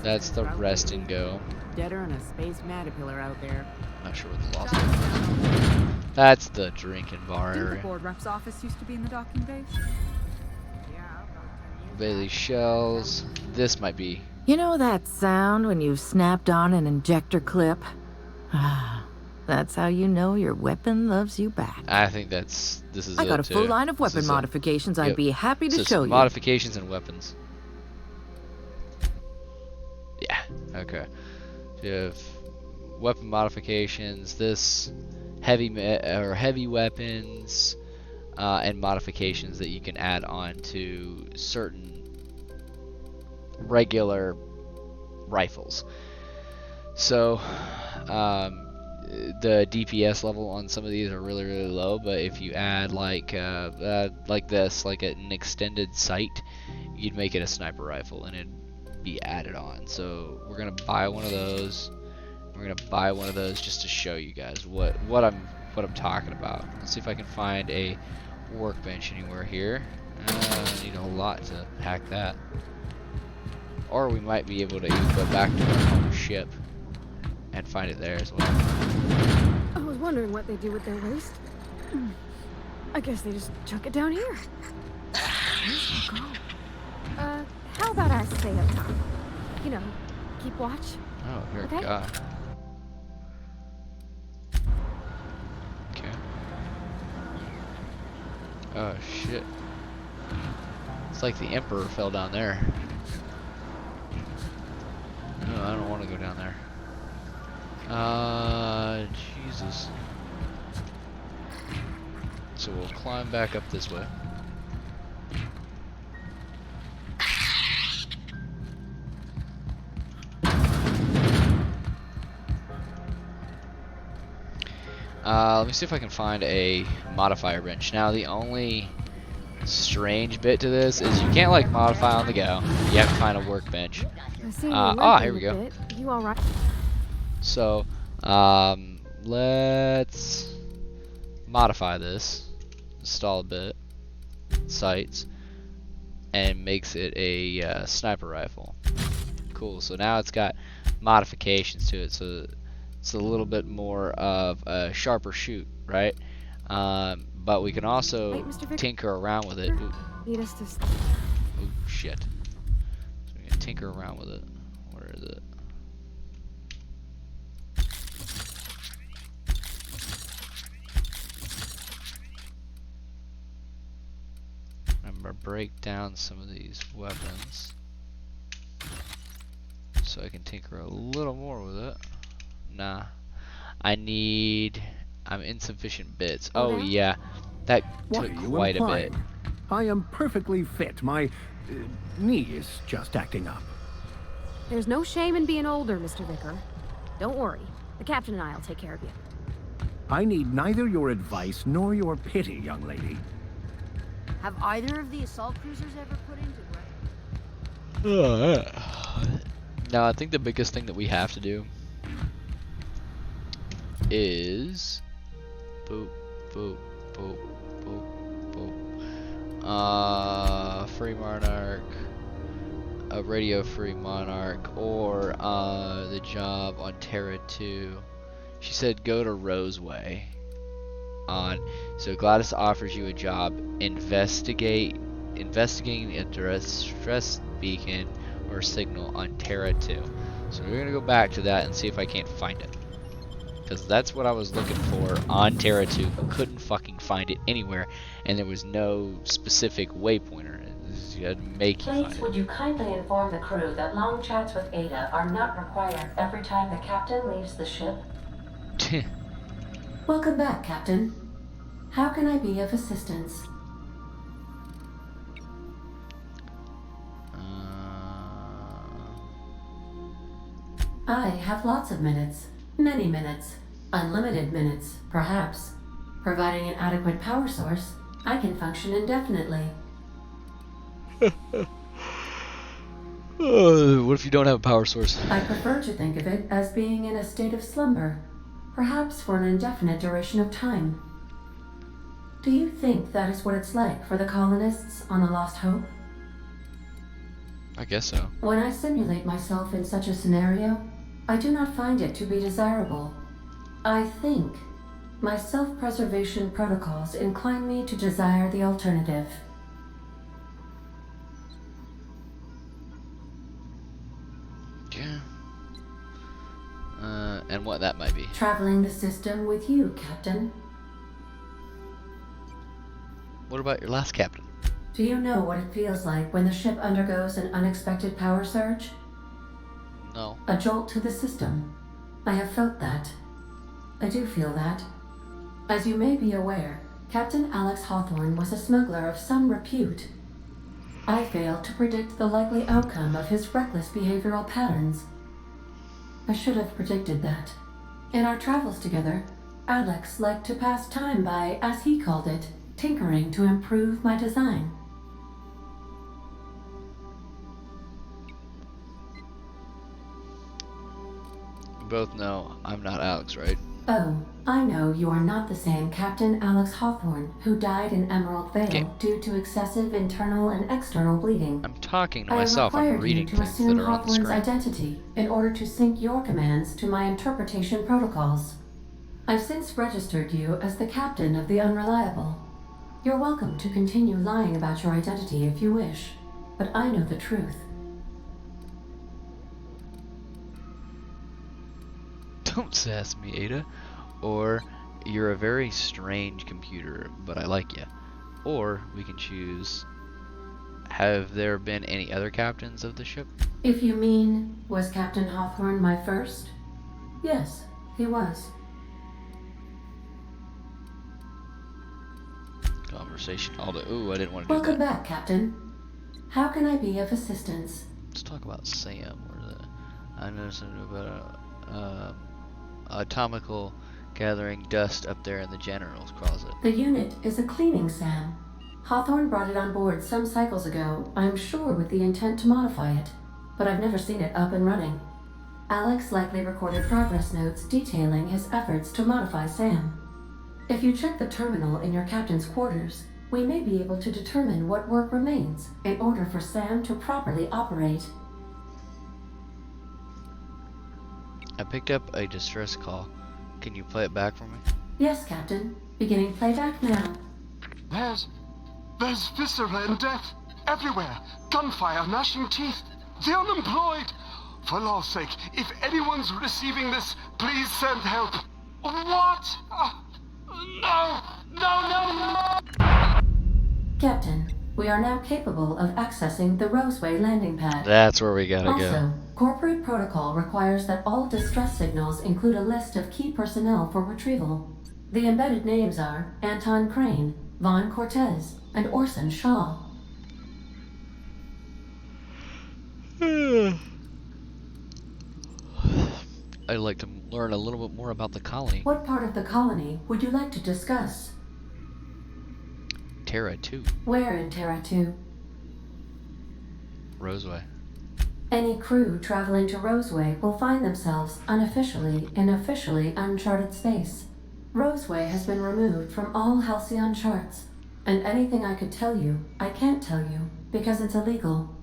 That's the rest and go. Deader and a space caterpillar out there. Not sure what the lost is. That's the drinking bar Didn't the area. board rep's office used to be in the docking base? Bailey shells. This might be. You know that sound when you've snapped on an injector clip? That's how you know your weapon loves you back. I think this is I got a too. full line of This weapon is modifications I'd Yep. be happy to So show you. modifications and weapons. Yeah. Okay. So you have weapon modifications. This heavy weapons and modifications that you can add on to certain regular rifles. So the DPS level on some of these are really low, but if you add like this, like an extended sight, you'd make it a sniper rifle and it'd be added on. So we're gonna buy one of those. We're gonna buy one of those just to show you guys what I'm talking about. Let's see if I can find a workbench anywhere here. I need a lot to hack that. Or we might be able to even go back to our home ship and find it there as well. I was wondering what they do with their waste. I guess they just chuck it down here. Where's my girl? How about I stay up top? You know, keep watch. Oh, you're Okay. a guy. Okay. Oh shit. It's like the Emperor fell down there. No, I don't want to go down there. Jesus. So we'll climb back up this way. Let me see if I can find a modifier bench. Now, the only strange bit to this is you can't like modify on the go. You have to find a workbench. Here we go. You all right? So, let's modify this, install a bit, sights, and makes it a sniper rifle. Cool. So now it's got modifications to it. So it's a little bit more of a sharper shoot, right? But we can also tinker around with it. Ooh. Need us to. Oh shit. So we can tinker around with it. Where is it? Remember, break down some of these weapons so I can tinker a little more with it. Nah, I'm insufficient bits. Oh yeah, that What took are you quite a bit. implying? I am perfectly fit. My knee is just acting up. There's no shame in being older, Mr. Vicker. Don't worry. The captain and I'll take care of you. I need neither your advice nor your pity, young lady. Have either of the assault cruisers ever put into Now, I think the biggest thing that we have to do is boop, boop, boop, boop, boop. Free Monarch, a Radio Free Monarch, or the job on Terra 2. She said go to Roseway. So Gladys offers you a job investigating a distress beacon or signal on Terra 2. So we're gonna go back to that and see if I can't find it. Because that's what I was looking for on Terra 2, but couldn't fucking find it anywhere, and there was no specific waypointer. You had to make you find Please, it. would you kindly inform the crew that long chats with Ada are not required every time the captain leaves the ship? Welcome back, Captain. How can I be of assistance? I have lots of minutes. Many minutes. Unlimited minutes, perhaps. Providing an adequate power source, I can function indefinitely. What if you don't have a power source? I prefer to think of it as being in a state of slumber, perhaps for an indefinite duration of time. Do you think that is what it's like for the colonists on the Lost Hope? I guess so. When I simulate myself in such a scenario, I do not find it to be desirable. I think my self-preservation protocols incline me to desire the alternative. Yeah. And what that might be. Traveling the system with you, Captain. What about your last captain? Do you know what it feels like when the ship undergoes an unexpected power surge? No. A jolt to the system. I have felt that. I do feel that. As you may be aware, Captain Alex Hawthorne was a smuggler of some repute. I failed to predict the likely outcome of his reckless behavioral patterns. I should have predicted that. In our travels together, Alex liked to pass time by, as he called it, tinkering to improve my design. We both know I'm not Alex, right? Oh, I know you are not the same Captain Alex Hawthorne who died in Emerald Vale due to excessive internal and external bleeding. I'm talking to I myself. I'm required reading you to things assume that are on the Hawthorne's screen. identity in order to sync your commands to my interpretation protocols. I've since registered you as the captain of the Unreliable. You're welcome to continue lying about your identity if you wish, but I know the truth. Don't sass me, Ada. Or, you're a very strange computer, but I like you. Or, we can choose, have there been any other captains of the ship? If you mean, was Captain Hawthorne my first? Yes, he was. Conversation. Ooh, I didn't want to do Welcome that. back, Captain. How can I be of assistance? Let's talk about Sam. I know something about atomical gathering dust up there in the general's closet. The unit is a cleaning SAM. Hawthorne brought it on board some cycles ago, I'm sure with the intent to modify it, but I've never seen it up and running. Alex likely recorded progress notes detailing his efforts to modify SAM. If you check the terminal in your captain's quarters, we may be able to determine what work remains in order for SAM to properly operate. I picked up a distress call. Can you play it back for me? Yes, Captain. Beginning playback now. There's viscera and death everywhere. Gunfire, gnashing teeth. The unemployed. For law's sake, if anyone's receiving this, please send help. What? No! Captain, we are now capable of accessing the Roseway landing pad. That's where we gotta Also, go. corporate protocol requires that all distress signals include a list of key personnel for retrieval. The embedded names are Anton Crane, Vaughn Cortez, and Orson Shaw. I'd like to learn a little bit more about the colony. What part of the colony would you like to discuss? Terra 2. Where in Terra 2? Roseway. Any crew traveling to Roseway will find themselves unofficially in officially uncharted space. Roseway has been removed from all Halcyon charts, and anything I could tell you, I can't tell you, because it's illegal.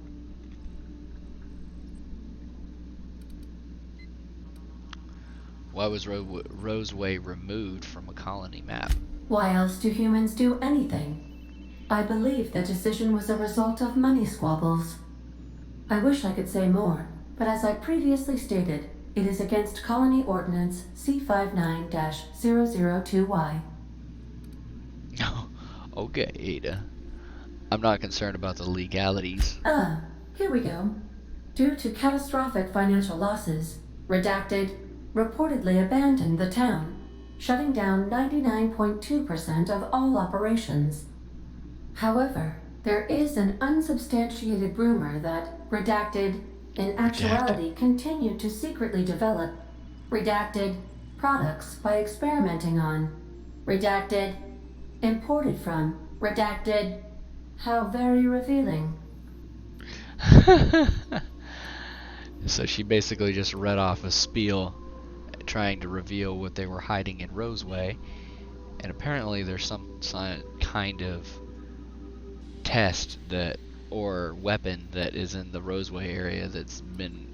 Why was Roseway removed from a colony map? Why else do humans do anything? I believe the decision was a result of money squabbles. I wish I could say more, but as I previously stated, it is against Colony Ordinance C59-002Y. Okay, Ada. I'm not concerned about the legalities. Here we go. Due to catastrophic financial losses, Redacted reportedly abandoned the town, shutting down 99.2% of all operations. However, there is an unsubstantiated rumor that Redacted, in actuality, continued to secretly develop Redacted products by experimenting on Redacted, imported from Redacted. How very revealing. So she basically just read off a spiel trying to reveal what they were hiding in Roseway, and apparently there's some kind of test that or weapon that is in the Roseway area that's been,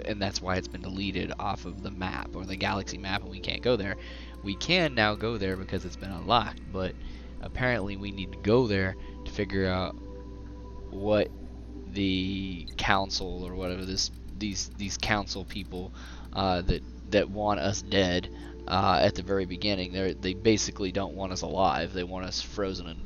and that's why it's been deleted off of the map or the galaxy map, and we can't go there. We can now go there because it's been unlocked, but apparently we need to go there to figure out what the council or whatever these council people that want us dead at the very beginning. They basically don't want us alive. They want us frozen in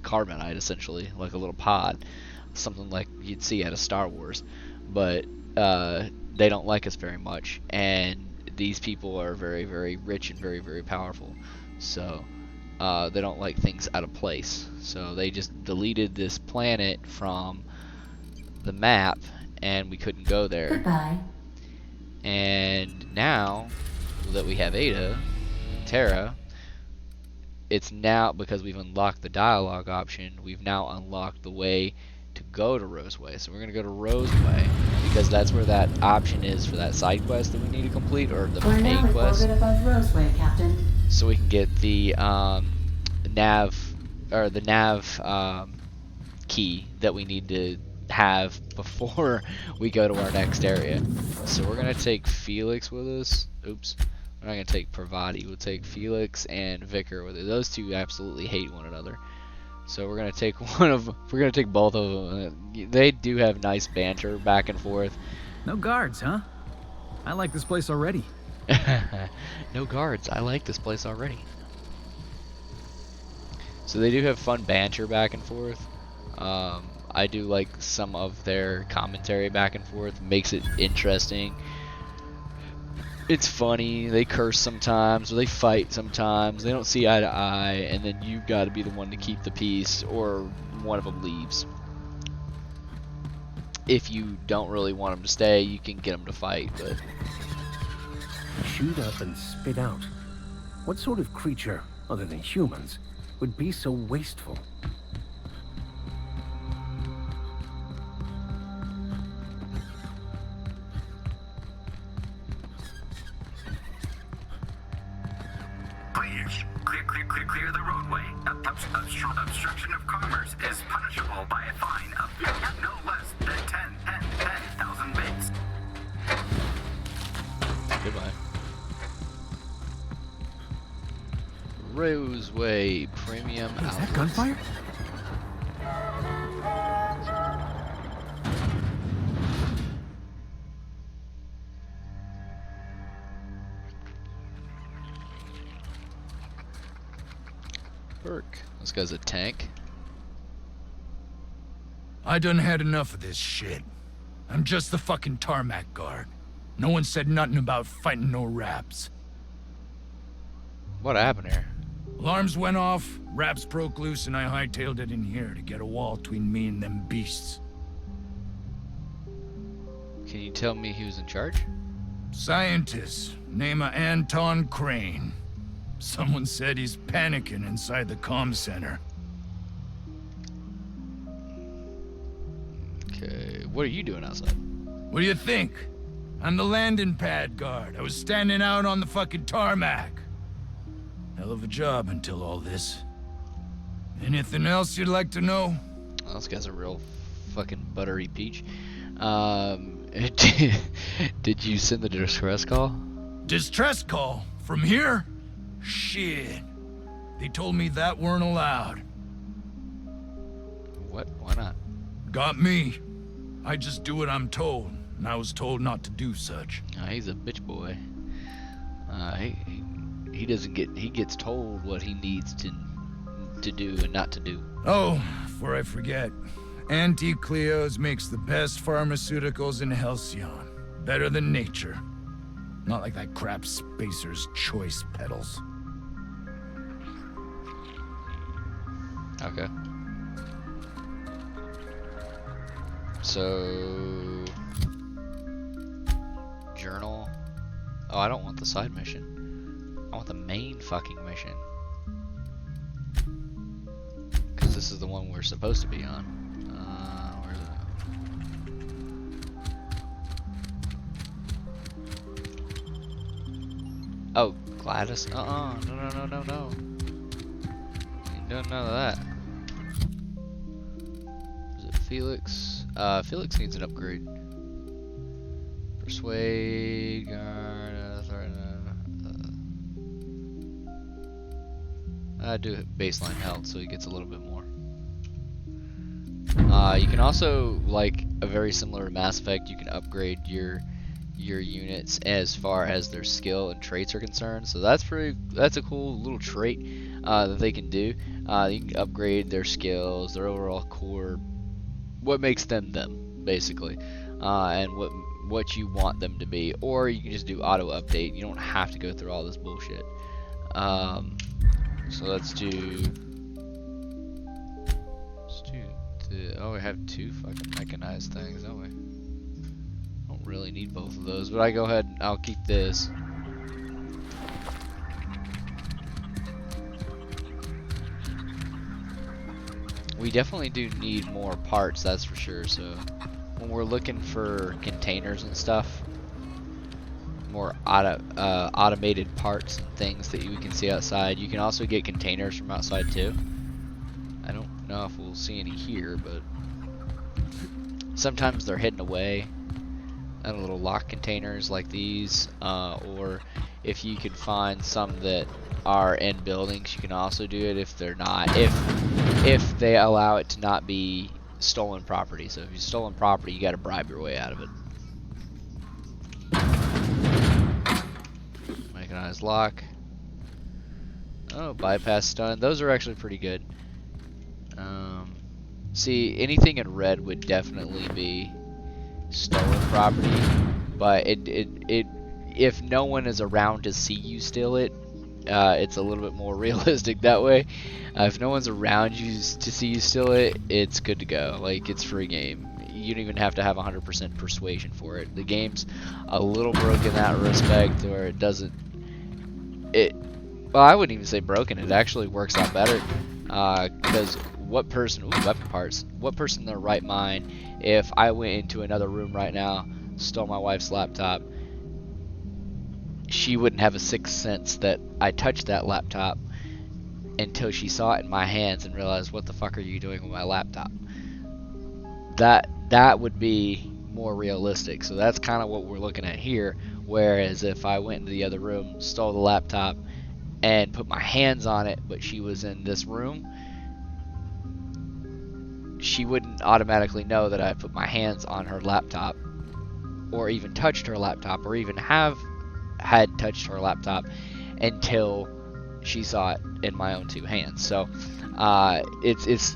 carbonite, essentially, like a little pod, something like you'd see out of Star Wars. But they don't like us very much, and these people are very, very rich and very, very powerful. So they don't like things out of place. So they just deleted this planet from the map, and we couldn't go there. Goodbye. And now that we have Ada, Terra, it's now, because we've unlocked the dialogue option, we've now unlocked the way to go to Roseway. So we're going to go to Roseway, because that's where that option is for that side quest that we need to complete, or the We're main now quest. in orbit above Roseway, Captain. So we can get the nav key that we need to have before we go to our next area. So we're gonna take Felix with us. Oops, we're not gonna take Parvati. We'll take Felix and Vicar with us. Those two absolutely hate one another. So we're gonna take both of them. They do have nice banter back and forth. No guards, huh? I like this place already. No guards. I like this place already. So they do have fun banter back and forth. I do like some of their commentary back and forth. Makes it interesting. It's funny. They curse sometimes, or they fight sometimes. They don't see eye to eye, and then you've got to be the one to keep the peace, or one of them leaves. If you don't really want them to stay, you can get them to fight, but... Chewed up and spit out. What sort of creature, other than humans, would be so wasteful? Please, clear the roadway. Obstruction of commerce is punishable by a fine of no less than 10,000 bits. Goodbye. Roseway Premium Outlets. Is that gunfire? Burke. This guy's a tank. I done had enough of this shit. I'm just the fucking tarmac guard. No one said nothing about fighting no raps. What happened here? Alarms went off, raps broke loose, and I hightailed it in here to get a wall between me and them beasts. Can you tell me who's in charge? Scientist, name of Anton Crane. Someone said he's panicking inside the comm center. Okay, what are you doing outside? What do you think? I'm the landing pad guard. I was standing out on the fucking tarmac. Hell of a job until all this. Anything else you'd like to know? Oh, this guy's a real fucking buttery peach. Did you send the distress call? Distress call? From here? Shit. They told me that weren't allowed. What? Why not? Got me. I just do what I'm told, and I was told not to do such. He's a bitch boy. He doesn't get, he gets told what he needs to do and not to do. Oh, before I forget, Auntie Cleo's makes the best pharmaceuticals in Halcyon. Better than nature. Not like that crap Spacer's Choice pedals. Okay. So... Journal. Oh, I don't want the side mission. I want the main fucking mission. Because this is the one we're supposed to be on. Where's it? Oh, Gladys? No. Ain't doing none of that. Is it Felix? Felix needs an upgrade. Persuade, guard, I do baseline health, so he gets a little bit more. You can also, like a very similar to Mass Effect, you can upgrade your units as far as their skill and traits are concerned. So that's a cool little trait that they can do. You can upgrade their skills, their overall core, what makes them them, basically, and what you want them to be. Or you can just do auto update. You don't have to go through all this bullshit. So let's do oh, we have 2 fucking mechanized things, don't we? Don't really need both of those, but I go ahead and I'll keep this. We definitely do need more parts, that's for sure. So when we're looking for containers and stuff, more automated parts and things that you can see outside. You can also get containers from outside too. I don't know if we'll see any here, but sometimes they're hidden away in little lock containers like these, or if you can find some that are in buildings, you can also do it if they're not, if they allow it to not be stolen property. So if you've stolen property, you got to bribe your way out of it. Mechanized lock. Oh, bypass stun. Those are actually pretty good. See, anything in red would definitely be stolen property, but if no one is around to see you steal it, it's a little bit more realistic that way. If no one's around you to see you steal it, it's good to go. Like, it's free game. You don't even have to have 100% persuasion for it. The game's a little broken in that respect, where it doesn't. Well, I wouldn't even say broken. It actually works out better, because what person? Ooh, weapon parts. What person in their right mind, if I went into another room right now, stole my wife's laptop, she wouldn't have a sixth sense that I touched that laptop until she saw it in my hands and realized, what the fuck are you doing with my laptop? That would be more realistic. So that's kind of what we're looking at here. Whereas if I went into the other room, stole the laptop, and put my hands on it, but she was in this room, she wouldn't automatically know that I put my hands on her laptop, or even touched her laptop, or even had touched her laptop until she saw it in my own 2 hands. So it's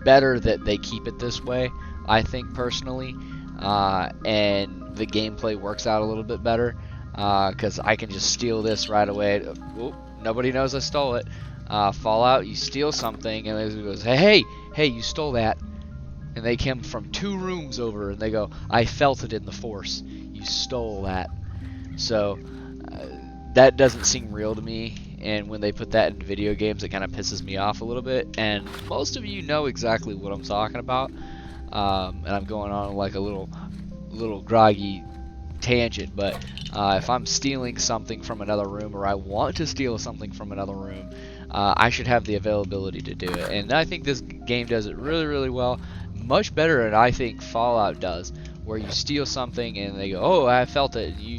better that they keep it this way, I think, personally, and the gameplay works out a little bit better, because I can just steal this right away. Oop, nobody knows I stole it. Fallout, you steal something and it goes, hey, you stole that, and they come from 2 rooms over and they go, I felt it in the force, you stole that. So that doesn't seem real to me, and when they put that in video games, it kind of pisses me off a little bit. And most of you know exactly what I'm talking about, and I'm going on like a little groggy tangent, but if I'm stealing something from another room, or I want to steal something from another room, I should have the availability to do it. And I think this game does it really, really well, much better than I think Fallout does, where you steal something and they go, oh, I felt it, you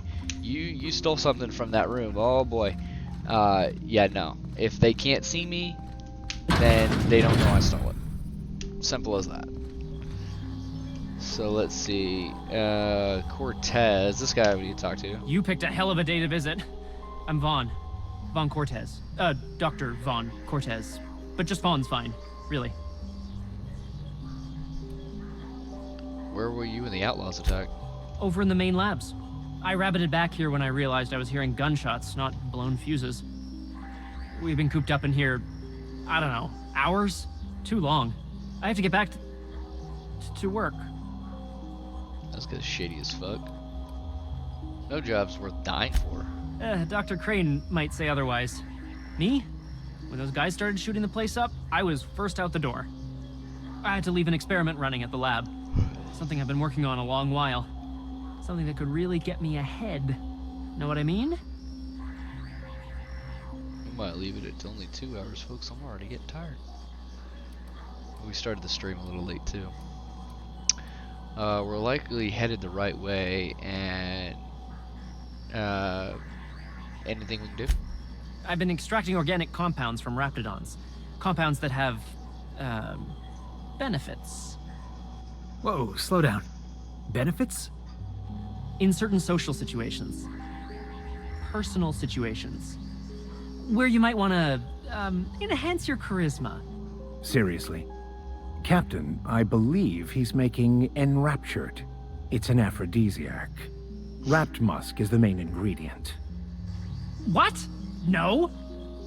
stole something from that room, oh boy. Yeah, no, if they can't see me, then they don't know I stole it. Simple as that. So let's see. Cortez. This guy we need to talk to. You picked a hell of a day to visit. I'm Vaughn. Vaughn Cortez. Dr. Vaughn Cortez. But just Vaughn's fine, really. Where were you when the Outlaws attacked? Over in the main labs. I rabbited back here when I realized I was hearing gunshots, not blown fuses. We've been cooped up in here, I don't know, hours? Too long. I have to get back to work. That's cause shady as fuck. No job's worth dying for. Dr. Crane might say otherwise. Me? When those guys started shooting the place up, I was first out the door. I had to leave an experiment running at the lab. Something I've been working on a long while. Something that could really get me ahead. Know what I mean? We might leave it at only 2 hours, folks. I'm already getting tired. We started the stream a little late, too. We're likely headed the right way, and anything we can do? I've been extracting organic compounds from raptidons. Compounds that have, benefits. Whoa, slow down. Benefits? In certain social situations. Personal situations. Where you might want to, enhance your charisma. Seriously. Captain, I believe he's making Enraptured. It's an aphrodisiac. Wrapped musk is the main ingredient. What? No?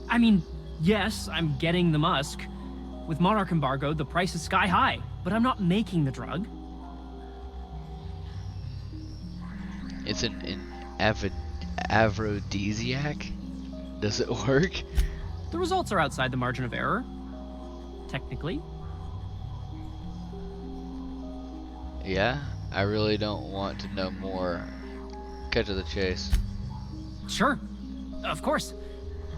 I mean, yes, I'm getting the musk. With Monarch embargo, the price is sky high, but I'm not making the drug. It's an aphrodisiac? Does it work? The results are outside the margin of error. Technically. Yeah? I really don't want to know more. Cut to the chase. Sure. Of course.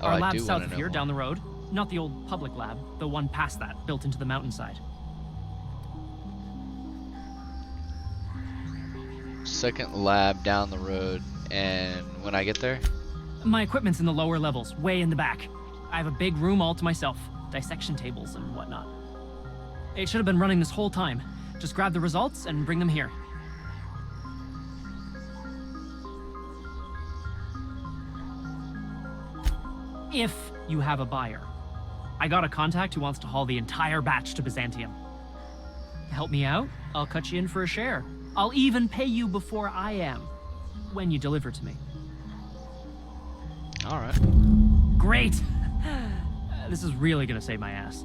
Oh, Our I lab's do south wanna of know here, more. down the road. Not the old public lab, the one past that, built into the mountainside. Second lab down the road, and when I get there? My equipment's in the lower levels, way in the back. I have a big room all to myself, dissection tables and whatnot. It should have been running this whole time. Just grab the results and bring them here. If you have a buyer. I got a contact who wants to haul the entire batch to Byzantium. Help me out, I'll cut you in for a share. I'll even pay you before I am, when you deliver to me. Alright. Great! This is really gonna save my ass.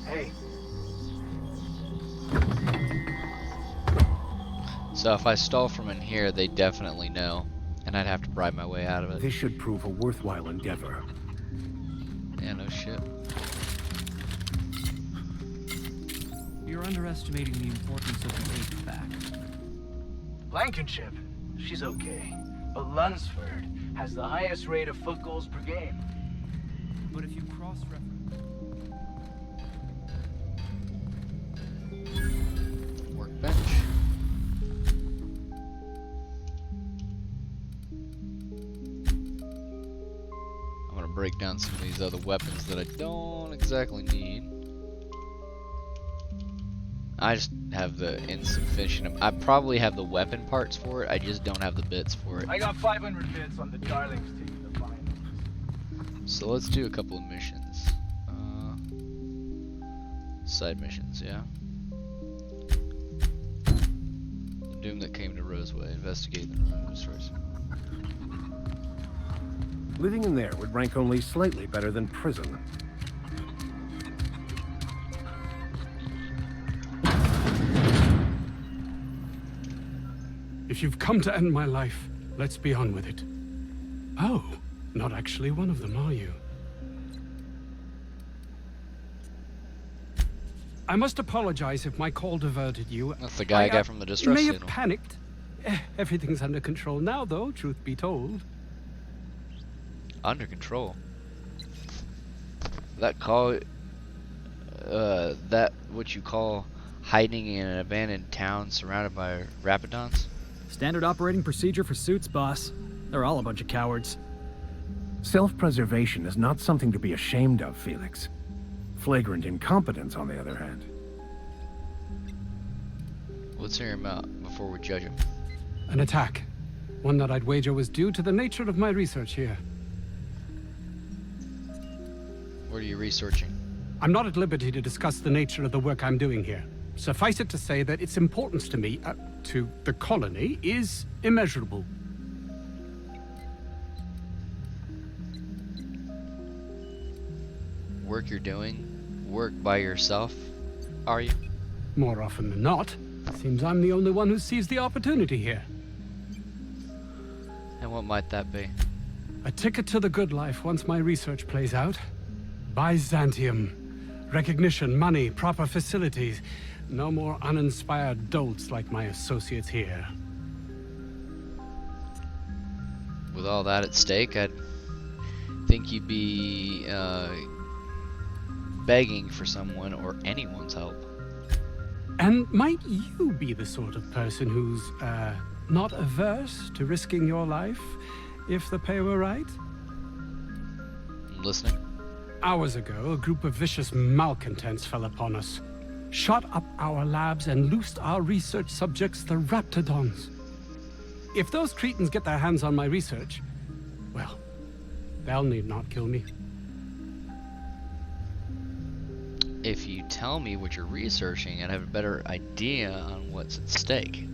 Hey. So if I stall from in here, they definitely know, and I'd have to bribe my way out of it. This should prove a worthwhile endeavor. Yeah, no shit. You're underestimating the importance of the HVAC. Blankenship, she's okay. But Lunsford has the highest rate of foot goals per game. But if you cross-reference... Workbench. I'm gonna break down some of these other weapons that I don't exactly need. I just have the insufficient. I probably have the weapon parts for it. I just don't have the bits for it. I got 500 bits on the Darlings team to find. So let's do a couple of missions. Side missions, yeah. The Doom that came to Roseway. Investigate the ruins first. Living in there would rank only slightly better than prison. If you've come to end my life, let's be on with it. Oh, not actually one of them, are you? I must apologize if my call diverted you. That's the guy I got from the distress may have signal. panicked. Everything's under control now, though, truth be told. Under control. That call, that what you call hiding in an abandoned town surrounded by rapidons? Standard operating procedure for suits, boss. They're all a bunch of cowards. Self-preservation is not something to be ashamed of, Felix. Flagrant incompetence, on the other hand. Let's hear him out before we judge him. An attack. One that I'd wager was due to the nature of my research here. What are you researching? I'm not at liberty to discuss the nature of the work I'm doing here. Suffice it to say that its importance to me, to the colony, is immeasurable. Work you're doing? Work by yourself? Are you? More often than not. Seems I'm the only one who sees the opportunity here. And what might that be? A ticket to the good life once my research plays out. Byzantium. Recognition, money, proper facilities. No more uninspired dolts like my associates here. With all that at stake, I'd think you'd be begging for someone or anyone's help. And might you be the sort of person who's, not averse to risking your life, if the pay were right? I'm listening. Hours ago, a group of vicious malcontents fell upon us, shot up our labs and loosed our research subjects, the Raptidons. If those cretins get their hands on my research, well, they'll need not kill me. If you tell me what you're researching, I'd have a better idea on what's at stake.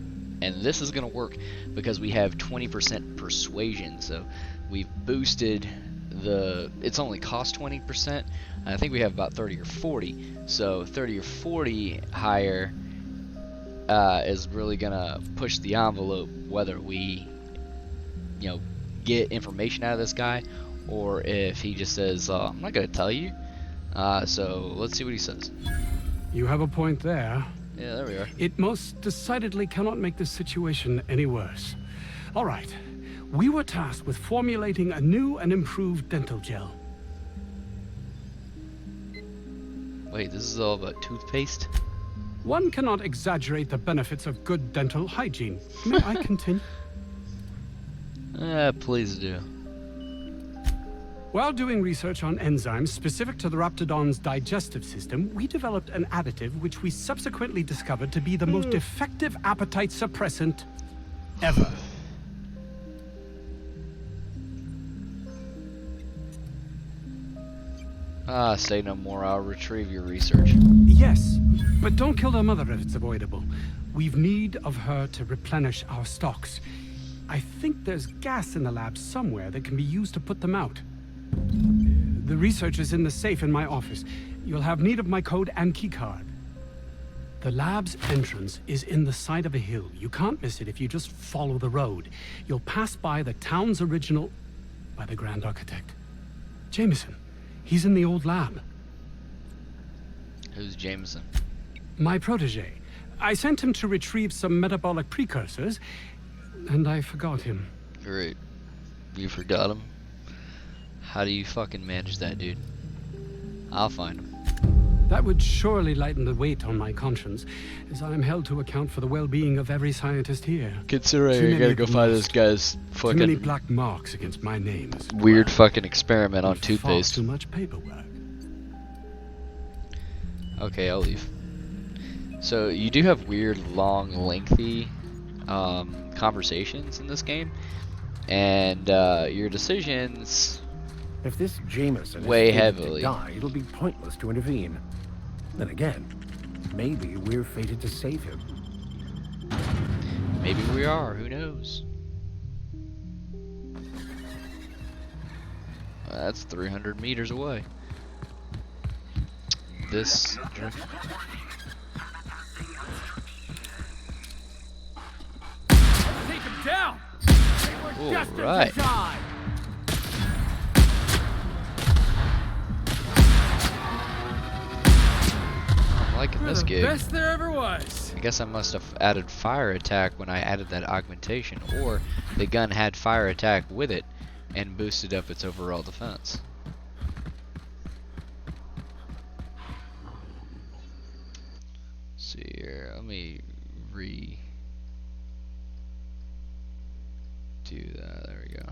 And this is going to work because we have 20% persuasion, so we've boosted the... It's only cost 20%. I think we have about 30 or 40. So 30 or 40 higher is really going to push the envelope, whether we, you know, get information out of this guy, or if he just says, I'm not going to tell you. So let's see what he says. You have a point there. Yeah, there we are. It most decidedly cannot make this situation any worse. All right. We were tasked with formulating a new and improved dental gel. Wait, this is all about toothpaste? One cannot exaggerate the benefits of good dental hygiene. May I continue? Please do. While doing research on enzymes specific to the Raptidon's digestive system, we developed an additive which we subsequently discovered to be the most effective appetite suppressant ever. Say no more. I'll retrieve your research. Yes, but don't kill their mother if it's avoidable. We've need of her to replenish our stocks. I think there's gas in the lab somewhere that can be used to put them out. The research is in the safe in my office. You'll have need of my code and keycard. The lab's entrance is in the side of a hill. You can't miss it if you just follow the road. You'll pass by the town's original... by the Grand Architect. Jameson. He's in the old lab. Who's Jameson? My protege. I sent him to retrieve some metabolic precursors, and I forgot him. Great. You forgot him? How do you fucking manage that, dude? I'll find him. That would surely lighten the weight on my conscience, as I am held to account for the well-being of every scientist here. Considering I gotta go find this guy's fucking... Too many black marks against my name. Weird fucking experiment on toothpaste. Far too much paperwork. Okay, I'll leave. So, you do have weird, long, lengthy conversations in this game, and your decisions... If this Jameson weigh is fated heavily. to die, it'll be pointless to intervene. Then again, maybe we're fated to save him. Maybe we are, who knows? That's 300 meters away. This... Take him down! They were destined right. to die! I'm liking this gig. Best there ever was. I guess I must have added fire attack when I added that augmentation, or the gun had fire attack with it and boosted up its overall defense. See here, let me redo that. There we go.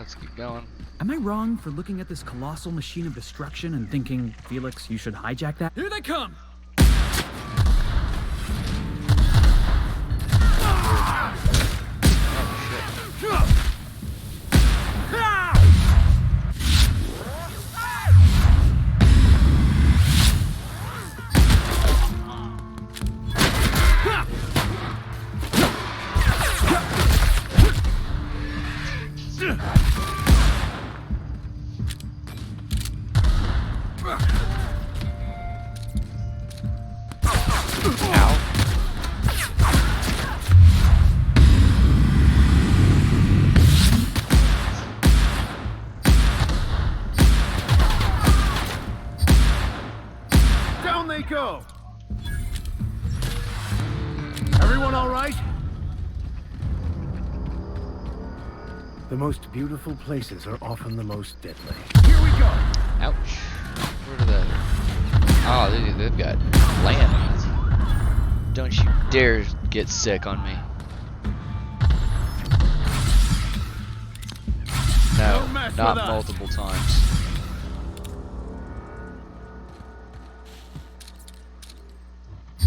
let's keep going. Am I wrong for looking at this colossal machine of destruction and thinking, Felix, you should hijack that? Here they come! Down they go! Everyone all right? The most beautiful places are often the most deadly. Here we go! Ouch. Where did that? Oh, they've got landmines. Don't you dare get sick on me. No, not multiple times.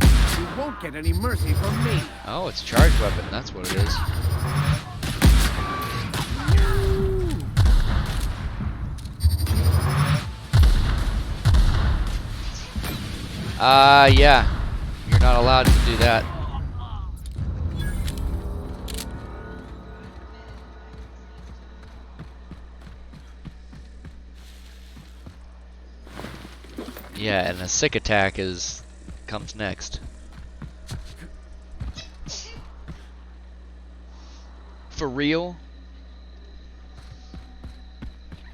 You won't get any mercy from me. Oh, it's a charged weapon. That's what it is. Yeah. You're not allowed to do that. Yeah, and a sick attack comes next. For real?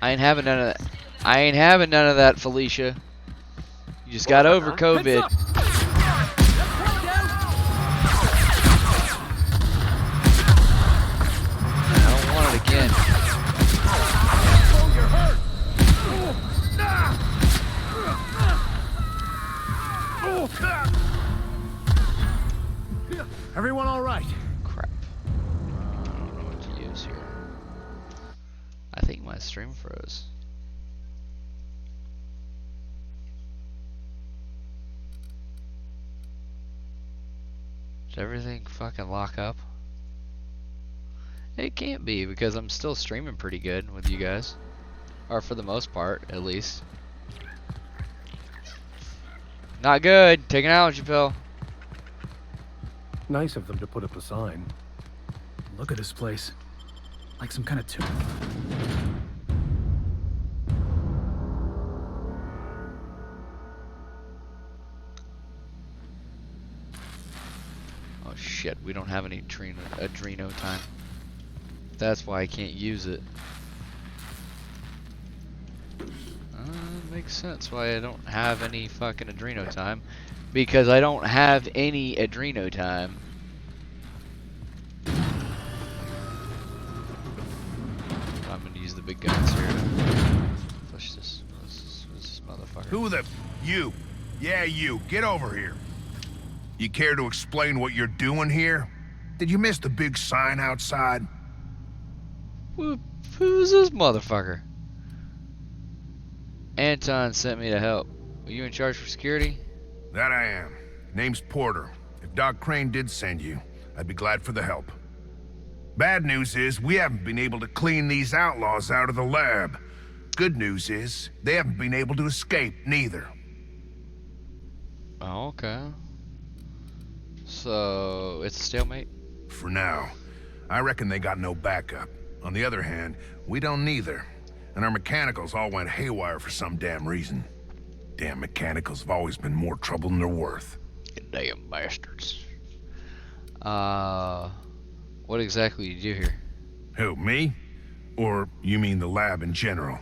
I ain't having none of that. I ain't having none of that, Felicia. You just got over COVID. I don't want it again. Everyone all right? Crap. I don't know what to use here. I think my stream froze. Did everything fucking lock up? It can't be, because I'm still streaming pretty good with you guys. Or for the most part, at least. Not good. Take an allergy pill. Nice of them to put up a sign. Look at this place. Like some kind of tomb. Oh shit, we don't have any Adreno time. That's why I can't use it. Makes sense why I don't have any fucking Adreno time. Because I don't have any Adreno time. I'm gonna use the big guns here to push this motherfucker. Who the... You. Yeah, you. Get over here. You care to explain what you're doing here? Did you miss the big sign outside? Who's this motherfucker? Anton sent me to help. Are you in charge for security? That I am. Name's Porter. If Doc Crane did send you, I'd be glad for the help. Bad news is, we haven't been able to clean these outlaws out of the lab. Good news is, they haven't been able to escape, neither. Oh, okay. So, it's a stalemate? For now. I reckon they got no backup. On the other hand, we don't neither. And our mechanicals all went haywire for some damn reason. Damn mechanicals have always been more trouble than they're worth. You damn bastards. What exactly did you do here? Who, me? Or you mean the lab in general?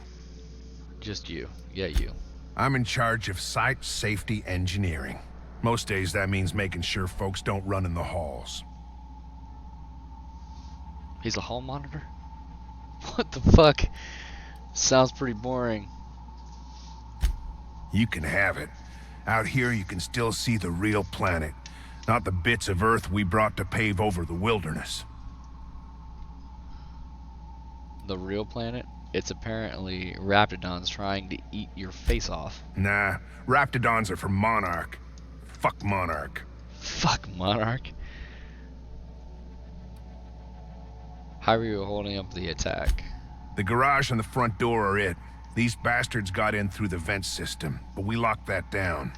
Just you. Yeah, you. I'm in charge of site safety engineering. Most days that means making sure folks don't run in the halls. He's a hall monitor? What the fuck? Sounds pretty boring. You can have it. Out here you can still see the real planet, not the bits of Earth we brought to pave over the wilderness. the real planet, it's apparently Raptidons trying to eat your face off. Nah, Raptidons are from Monarch. Fuck Monarch. Fuck Monarch. How are you holding up the attack? The garage and the front door are it. These bastards got in through the vent system, but we locked that down.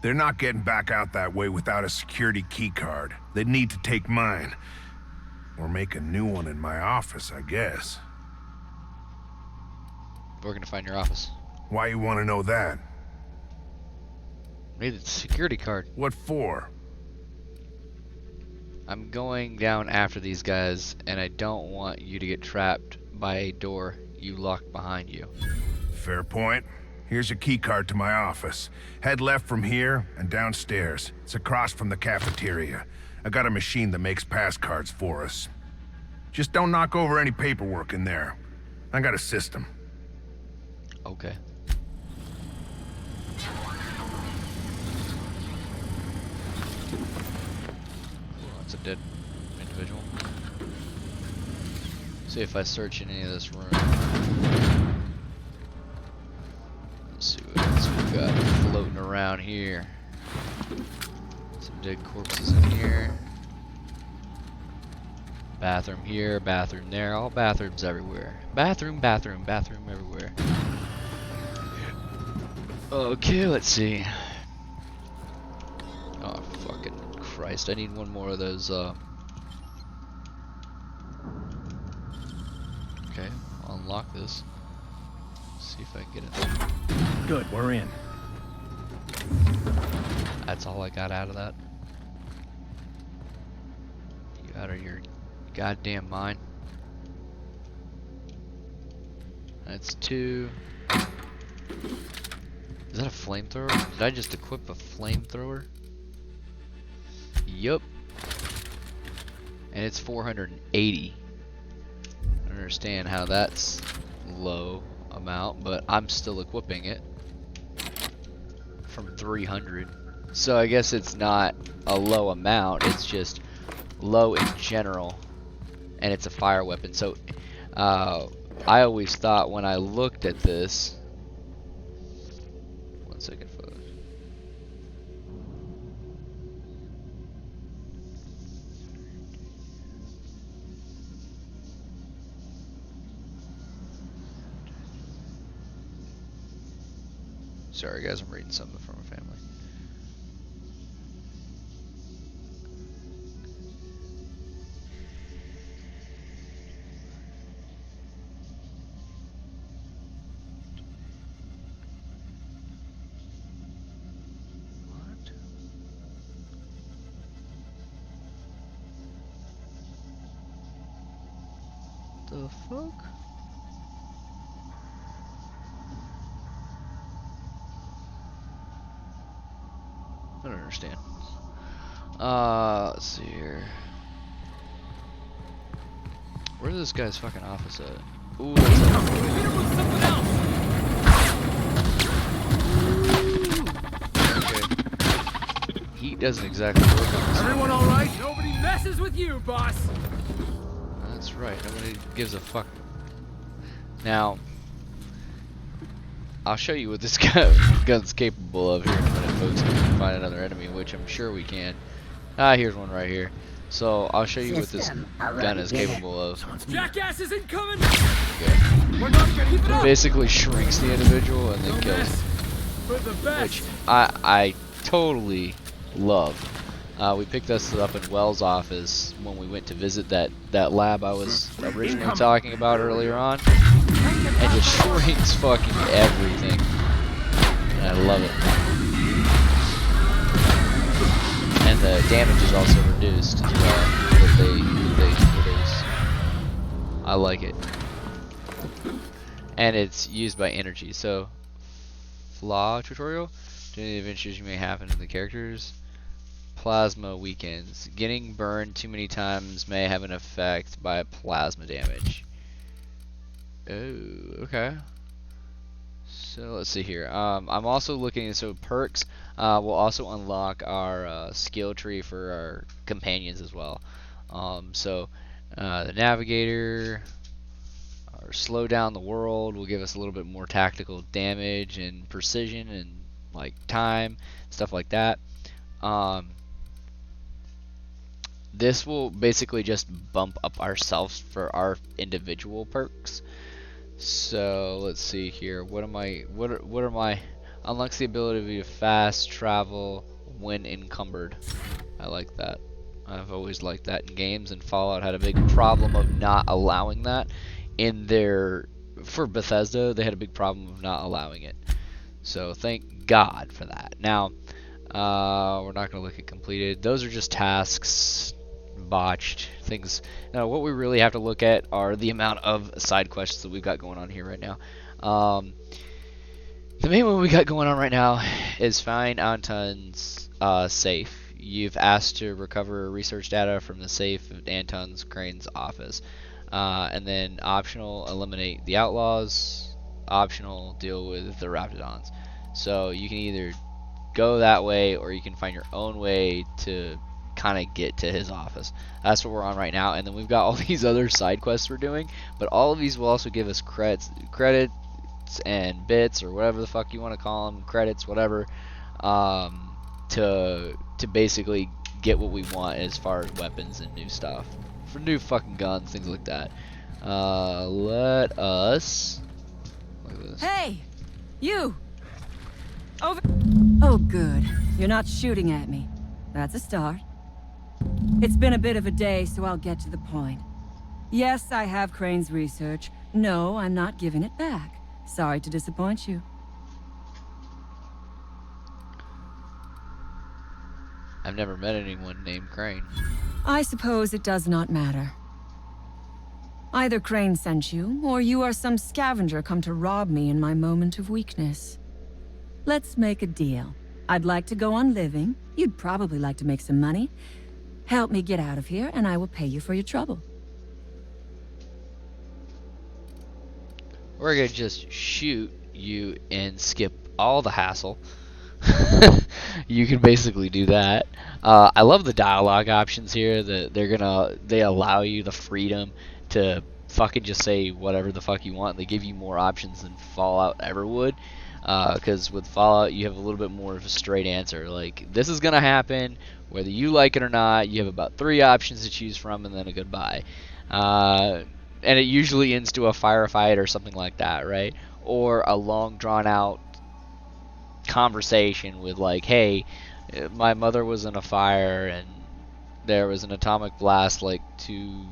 They're not getting back out that way without a security keycard. They need to take mine. Or make a new one in my office, I guess. We're gonna find your office. Why you want to know that? Need a security card. What for? I'm going down after these guys, and I don't want you to get trapped by a door you locked behind you. Fair point. Here's a keycard to my office. Head left from here and downstairs. It's across from the cafeteria. I got a machine that makes pass cards for us. Just don't knock over any paperwork in there. I got a system. Okay. That's a dead individual. See if I search in any of this room. Let's see what else we've got floating around here. Some dead corpses in here. Bathroom here, bathroom there, all bathrooms everywhere. Bathroom, bathroom, bathroom everywhere. Okay, let's see. Oh, fucking Christ. I need one more of those, Okay, I'll unlock this. See if I can get it. Good, we're in. That's all I got out of that. You out of your goddamn mind. That's 2. Is that a flamethrower? Did I just equip a flamethrower? Yup. And it's 480. I don't understand how that's low amount, but I'm still equipping it from 300. So I guess it's not a low amount, it's just low in general, and it's a fire weapon. So I always thought when I looked at this, 1 second, folks. Sorry guys, I'm reading something from a family. The fuck? I don't understand. Let's see here. Where's this guy's fucking office at? Ooh, that's okay. Heat doesn't exactly work on this. Everyone alright? Nobody messes with you, boss! That's right, nobody gives a fuck. Now, I'll show you what this gun's capable of here in a minute, folks. If we can find another enemy, which I'm sure we can. Ah, here's one right here. So, I'll show you what this gun is capable of. Jackass is incoming! Okay. We're not gonna keep it up! Basically shrinks the individual and then kills him. For the best. Which I totally love. We picked this up in Wells' office when we went to visit that lab I was originally talking about earlier on. And just shrinks fucking everything. And I love it. And the damage is also reduced as well that they produce. I like it. And it's used by energy. So, flaw tutorial. During the adventures you may happen in the characters. Plasma weakens. Getting burned too many times may have an effect by plasma damage. Oh, okay. So let's see here. I'm also looking, so perks will also unlock our skill tree for our companions as well. The navigator, or slow down the world, will give us a little bit more tactical damage and precision and like time, stuff like that. This will basically just bump up ourselves for our individual perks. So let's see here. What are my unlocks the ability to fast travel when encumbered. I like that. I've always liked that in games, and Fallout had a big problem of not allowing that in their, for Bethesda, they had a big problem of not allowing it. So thank God for that. Now, we're not going to look at completed. Those are just tasks, botched things. Now, what we really have to look at are the amount of side quests that we've got going on here right now. The main one we got going on right now is find Anton's safe. You've asked to recover research data from the safe of Anton's Crane's office. And then optional, eliminate the outlaws. Optional, deal with the Raptidons. So you can either go that way, or you can find your own way to kind of get to his office. That's what we're on right now. And then we've got all these other side quests we're doing, but all of these will also give us credits and bits, or whatever the fuck you want to call them, credits, whatever, to basically get what we want as far as weapons and new stuff, for new fucking guns, things like that. Let us look at this. Hey, you! Over. Oh, good. You're not shooting at me. That's a start. It's been a bit of a day, so I'll get to the point. Yes, I have Crane's research. No, I'm not giving it back. Sorry to disappoint you. I've never met anyone named Crane. I suppose it does not matter. Either Crane sent you, or you are some scavenger come to rob me in my moment of weakness. Let's make a deal. I'd like to go on living. You'd probably like to make some money. Help me get out of here, and I will pay you for your trouble. We're gonna just shoot you and skip all the hassle. You can basically do that. I love the dialogue options here. That they allow you the freedom to fucking just say whatever the fuck you want. They give you more options than Fallout ever would. Because with Fallout, you have a little bit more of a straight answer. Like, this is gonna happen, whether you like it or not. You have about 3 options to choose from, and then a goodbye. And it usually ends to a firefight or something like that, right? Or a long, drawn-out conversation with, like, hey, my mother was in a fire, and there was an atomic blast, like, 2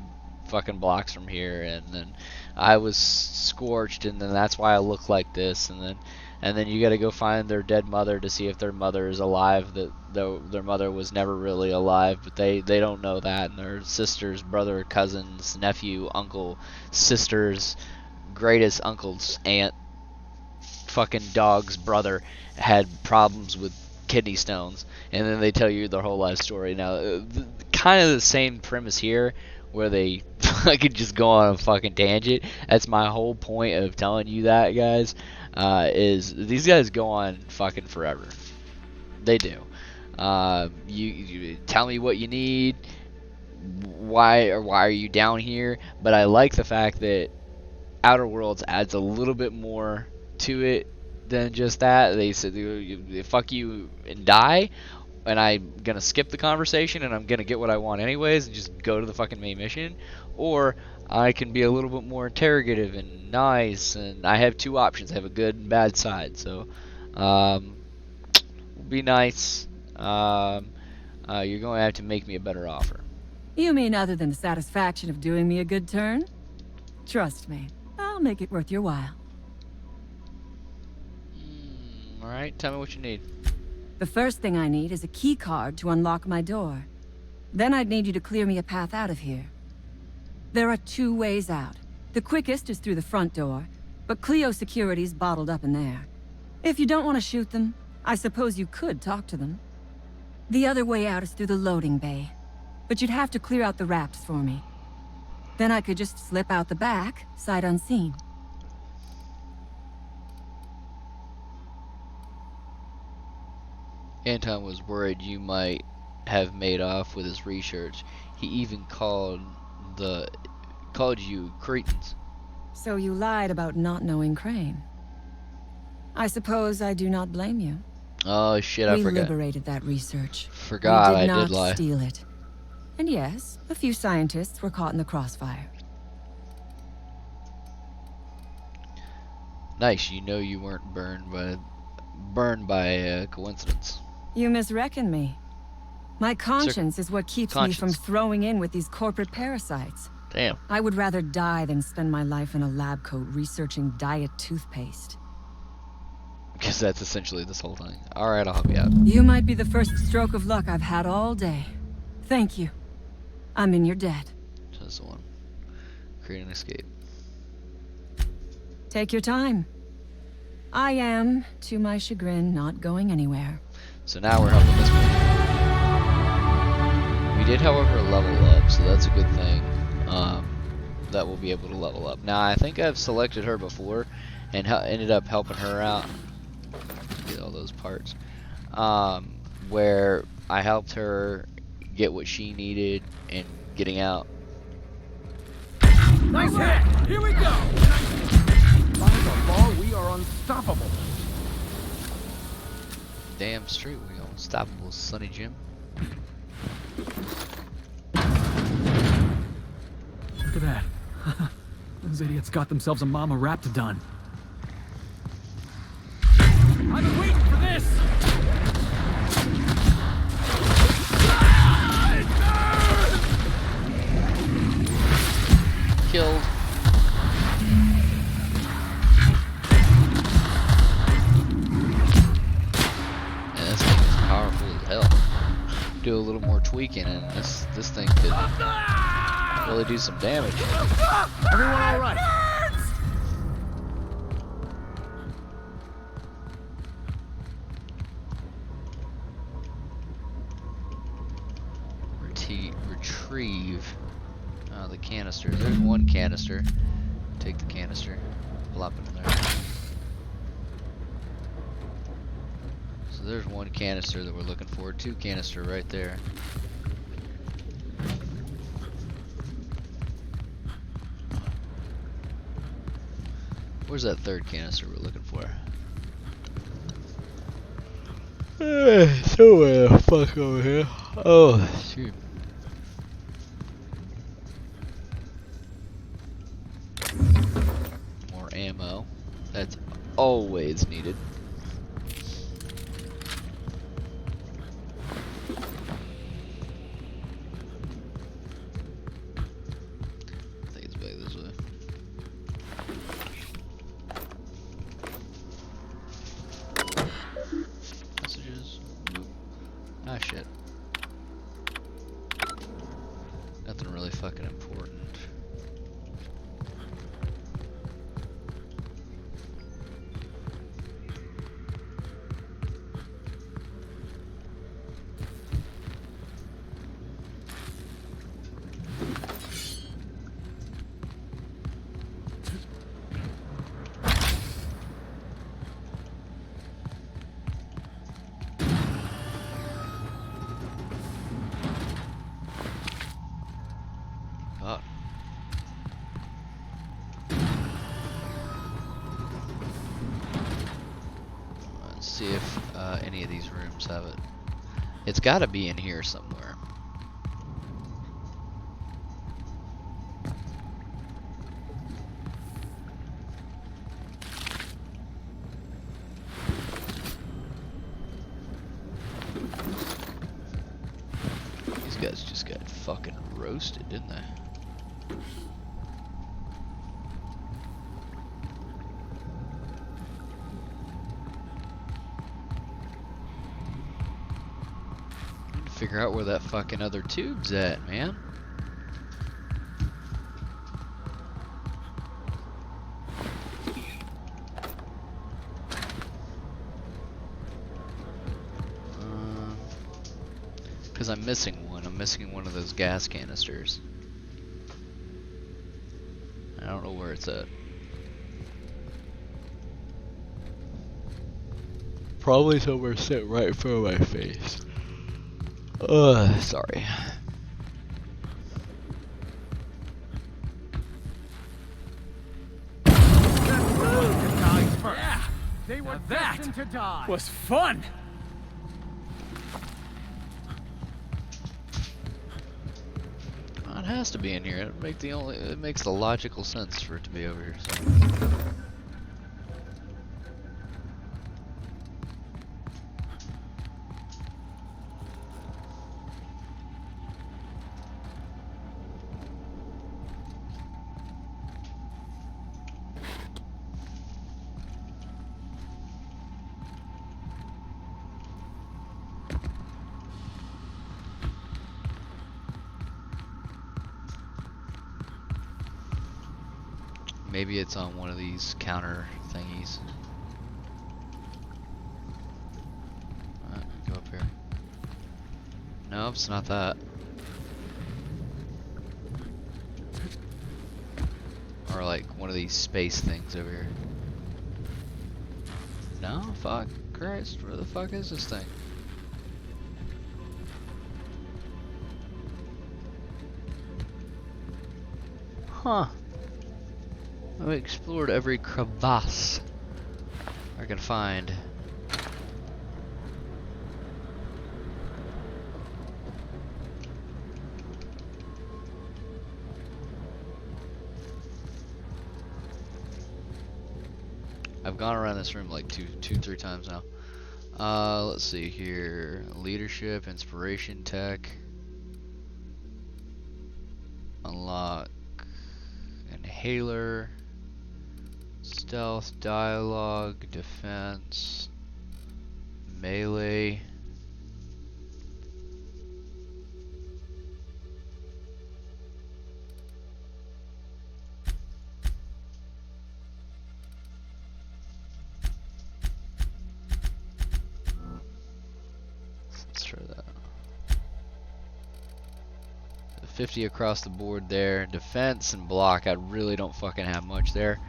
fucking blocks from here, and then I was scorched, and then that's why I look like this, and then you gotta go find their dead mother to see if their mother is alive. That their mother was never really alive, but they don't know that, and their sister's brother, cousins, nephew, uncle, sister's greatest uncle's aunt, fucking dog's brother had problems with kidney stones, and then they tell you their whole life story. Now, kind of the same premise here, where they fucking just go on a fucking tangent. That's my whole point of telling you that, guys. Is these guys go on fucking forever. They do. You tell me what you need, why are you down here, but I like the fact that Outer Worlds adds a little bit more to it than just that. They said, fuck you and die, and I'm gonna skip the conversation, and I'm gonna get what I want anyways, and just go to the fucking main mission. Or I can be a little bit more interrogative and nice, and I have 2 options. I have a good and bad side, so be nice. You're going to have to make me a better offer. You mean other than the satisfaction of doing me a good turn? Trust me, I'll make it worth your while. Alright, tell me what you need. The first thing I need is a key card to unlock my door. Then I'd need you to clear me a path out of here. There are 2 ways out. The quickest is through the front door, but Cleo Security's bottled up in there. If you don't want to shoot them, I suppose you could talk to them. The other way out is through the loading bay, but you'd have to clear out the rafts for me. Then I could just slip out the back, sight unseen. Anton was worried you might have made off with his research. He even called you cretins. So you lied about not knowing Crane. I suppose I do not blame you. Oh shit, I forgot. We liberated that research. Forgot we I did did lie. not steal it. And yes, a few scientists were caught in the crossfire. Nice, you know you weren't burned by coincidence. You misreckon me. My conscience is what keeps me from throwing in with these corporate parasites. Damn. I would rather die than spend my life in a lab coat researching diet toothpaste. Because that's essentially this whole thing. Alright, I'll help you out. You might be the first stroke of luck I've had all day. Thank you. I'm in your debt. Just one. Create an escape. Take your time. I am, to my chagrin, not going anywhere. So now we're helping this one. We did, however, level up, so that's a good thing. That we'll be able to level up. Now, I think I've selected her before and ended up helping her out. Get all those parts. Where I helped her get what she needed and getting out. Nice hit! Here we go! By the law, we are unstoppable. Damn straight we are unstoppable, Sonny Jim. Look at that. Those idiots got themselves a mama raptidon. I've been waiting for this! Killed. Yeah, this thing is powerful as hell. Do a little more tweaking and this thing could really do some damage. Everyone all right? Retrieve the canisters. There's one canister. Take the canister, plop it in there. So there's one canister that we're looking for. Two canister right there. Where's that third canister we're looking for? Somewhere the fuck over here. Oh, shoot. More ammo. That's always needed. I think it's back this way. Messages. Ah, shit. Nothing really fucking important. Oh. Let's see if any of these rooms have it. It's got to be in here somewhere. These guys just got fucking roasted, didn't they? Figure out where that fucking other tube's at, man. Because I'm missing one. I'm missing one of those gas canisters. I don't know where it's at. Probably somewhere sitting right in front of my face. Sorry. to die. Was fun. It has to be in here. It makes the logical sense for it to be over here. So. Maybe it's on one of these counter thingies. Go up here. Nope, it's not that. Or like one of these space things over here. No, fuck Christ, where the fuck is this thing? Huh. I explored every crevasse I can find. I've gone around this room like three times now. Let's see here. Leadership, inspiration, tech. Unlock inhaler. Stealth, dialogue, defense, melee. Let's try that. 50 across the board there. Defense and block, I really don't fucking have much there.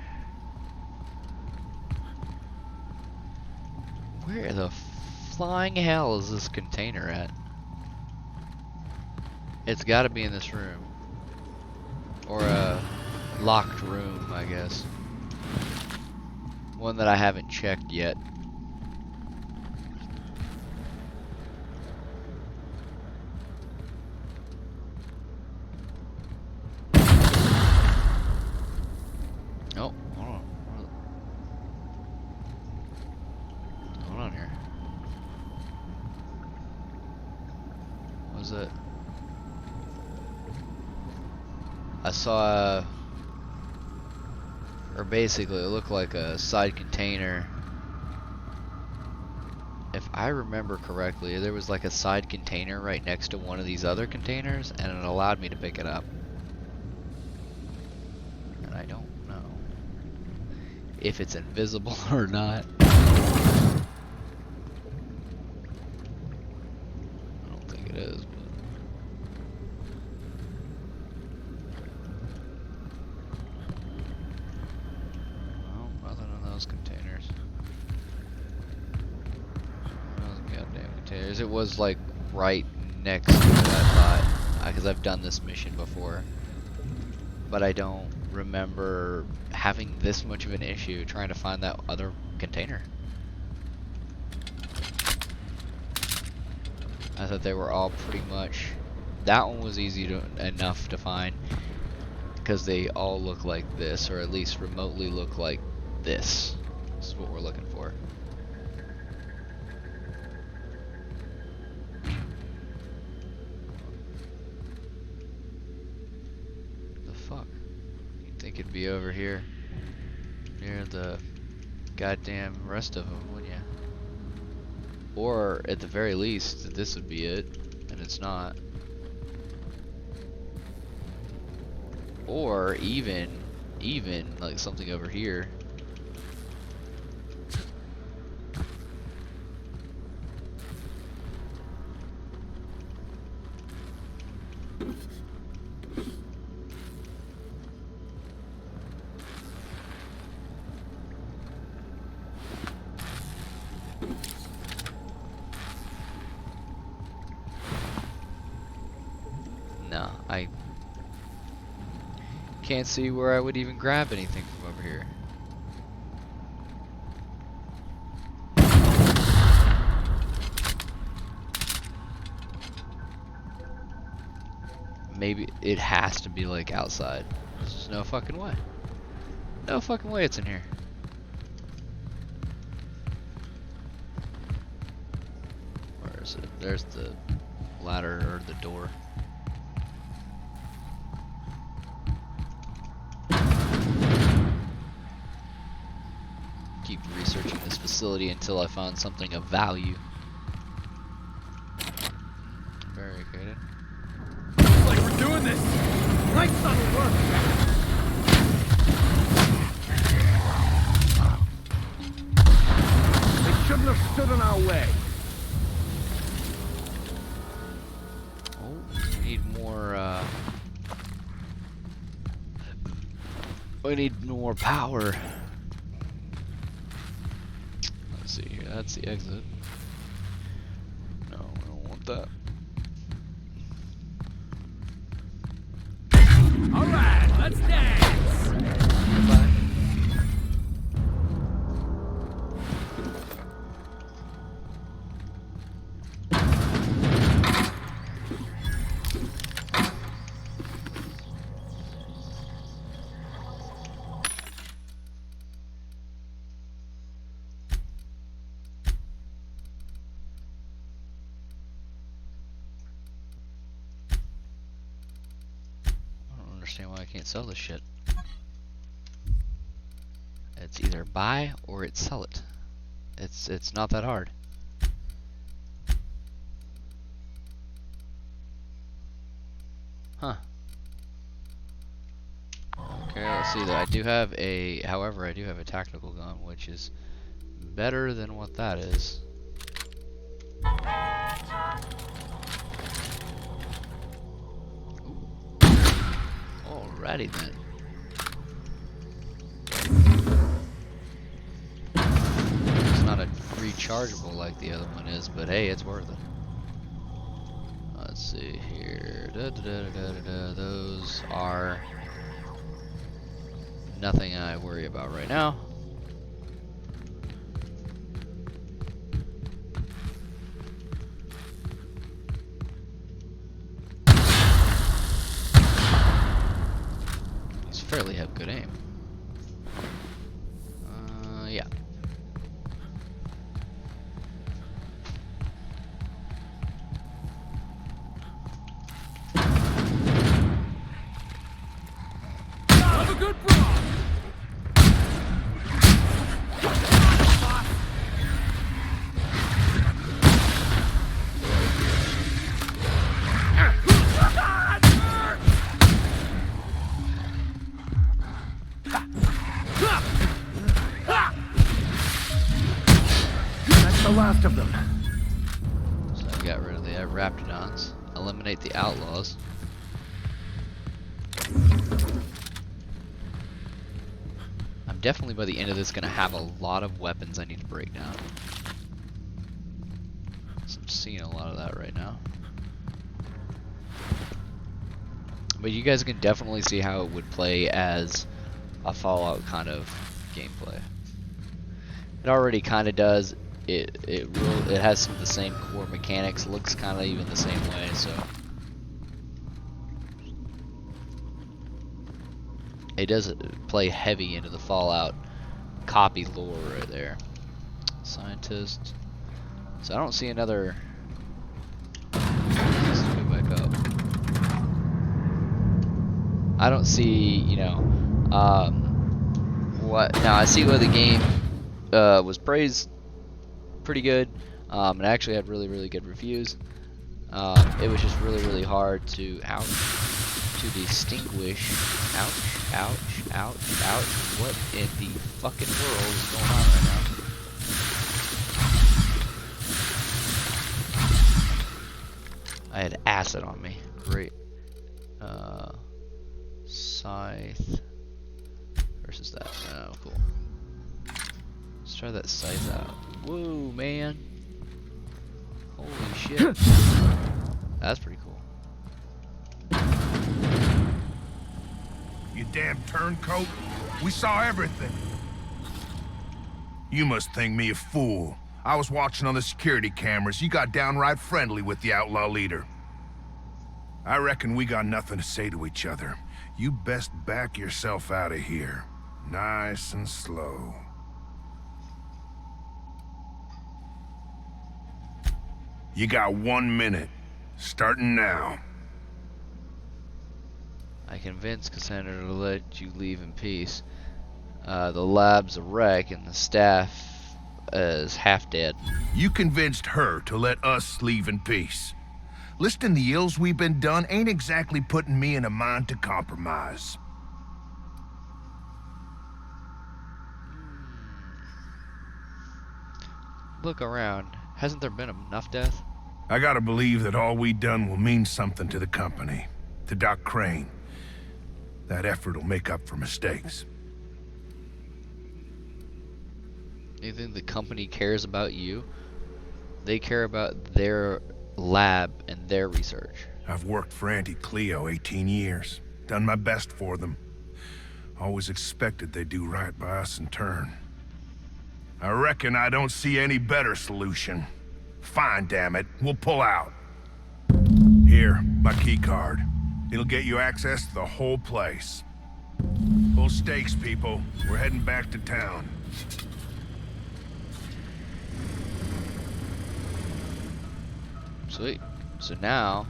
Where the flying hell is this container at? It's gotta be in this room. Or a locked room, I guess. One that I haven't checked yet. Oh, hold on. On here. What was it? I saw or basically it looked like a side container. If I remember correctly, there was like a side container right next to one of these other containers and it allowed me to pick it up. And I don't know if it's invisible or not. Is, but well, nothing in those containers. Those goddamn containers. It was like right next to it, I thought, because I've done this mission before, but I don't remember having this much of an issue trying to find that other container. I thought they were all pretty much. That one was easy enough to find because they all look like this, or at least remotely look like this. This is what we're looking for. The fuck? You'd think it'd be over here near the goddamn rest of them, wouldn't you? Or at the very least, this would be it, and it's not. Or even like something over here. No, I can't see where I would even grab anything from over here. maybe it has to be like outside. There's just no fucking way. No fucking way it's in here. Where is it? There's the ladder or the door. Keep researching this facility until I find something of value. Barricaded. Looks like we're doing this. Nice subtle work. They shouldn't have stood in our way. Oh, we need more, we need more power. Let's see here, that's the exit. No, I don't want that. Alright, let's dance! Goodbye. Why I can't sell this shit. It's either buy or it's sell it. It's not that hard. Huh. Okay, let's see that. I do have a, however, I do have a tactical gun, which is better than what that is. Alrighty then. It's not a rechargeable like the other one is, but hey, it's worth it. Let's see here. Those are nothing I worry about right now. Fairly have good aim. Yeah. Have a good brawl! The last of them. So I got rid of the Raptidons. Eliminate the outlaws. I'm definitely by the end of this gonna have a lot of weapons I need to break down. So I'm seeing a lot of that right now. But you guys can definitely see how it would play as a Fallout kind of gameplay. It already kind of does. It has some of the same core mechanics. Looks kind of even the same way. So it does play heavy into the Fallout copy lore right there. Scientist. So I don't see another. Let's go back up. I don't see, you know, what. Now I see where the game was praised pretty good. It actually had really good reviews. It was just really hard to distinguish. Ouch. What in the fucking world is going on right now? I had acid on me. Great. Scythe versus that. Oh, cool. Let's try that scythe out. Whoa, man. Holy shit. That's pretty cool. You damn turncoat. We saw everything. You must think me a fool. I was watching on the security cameras. You got downright friendly with the outlaw leader. I reckon we got nothing to say to each other. You best back yourself out of here. Nice and slow. You got 1 minute. Starting now. I convinced Cassandra to let you leave in peace. The lab's a wreck and the staff is half dead. You convinced her to let us leave in peace. Listing the ills we've been done ain't exactly putting me in a mind to compromise. Look around. Hasn't there been enough death? I gotta believe that all we done will mean something to the company. To Doc Crane. That effort will make up for mistakes. You think the company cares about you? They care about their lab and their research. I've worked for Auntie Cleo 18 years. Done my best for them. Always expected they'd do right by us in turn. I reckon I don't see any better solution. Fine, damn it. We'll pull out. Here, my key card. It'll get you access to the whole place. Full stakes, people. We're heading back to town. Sweet. So now,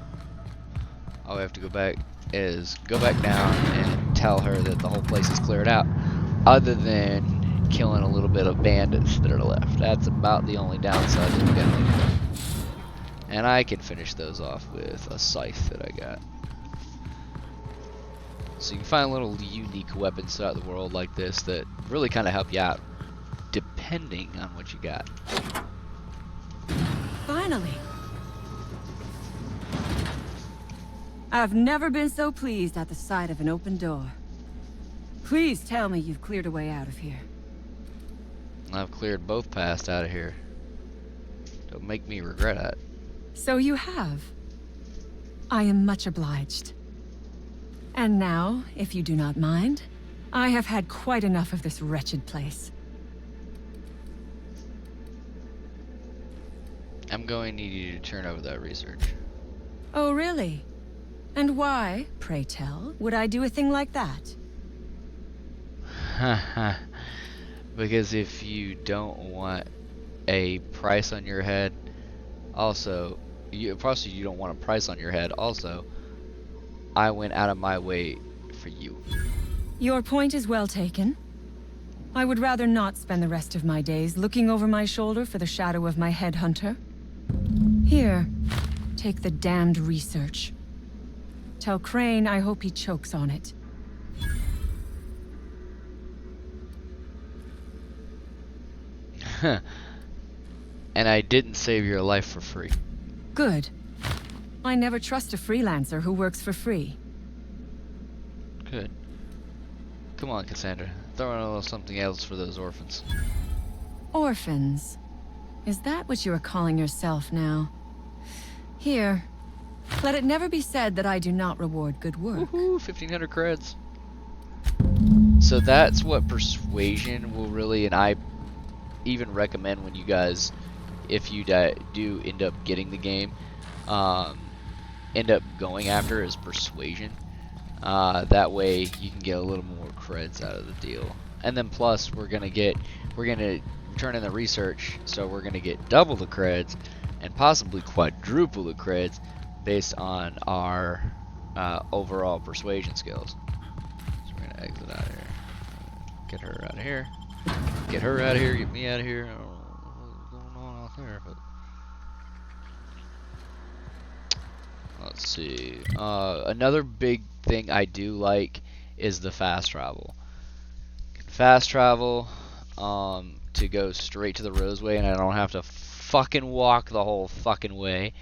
all we have to go back down and tell her that the whole place is cleared out. Other than killing a little bit of bandits that are left. That's about the only downside that we got. And I can finish those off with a scythe that I got. So you can find little unique weapons throughout the world like this that really kind of help you out, depending on what you got. Finally. I've never been so pleased at the sight of an open door. Please tell me you've cleared a way out of here. I've cleared both paths out of here. Don't make me regret it. So you have. I am much obliged. And now, if you do not mind, I have had quite enough of this wretched place. I'm going to need you to turn over that research. Oh, really? And why, pray tell, would I do a thing like that? Because if you don't want a price on your head, also, you don't want a price on your head, also, I went out of my way for you. Your point is well taken. I would rather not spend the rest of my days looking over my shoulder for the shadow of my headhunter. Here, take the damned research. Tell Crane I hope he chokes on it. And I didn't save your life for free. Good. I never trust a freelancer who works for free. Good. Come on, Cassandra. Throw in a little something else for those orphans. Orphans? Is that what you are calling yourself now? Here. Let it never be said that I do not reward good work. Woohoo, 1,500 creds. So that's what persuasion will really, and I even recommend when you guys, if you do end up getting the game, end up going after is persuasion. That way you can get a little more creds out of the deal. And then plus we're gonna turn in the research, so we're gonna get double the creds and possibly quadruple the creds based on our overall persuasion skills. So we're gonna exit out of here. Get her out of here. Get her out of here, get me out of here. I don't know what's going on out there, but let's see. Another big thing I do like is the fast travel. Fast travel to go straight to the Roseway, and I don't have to fucking walk the whole fucking way.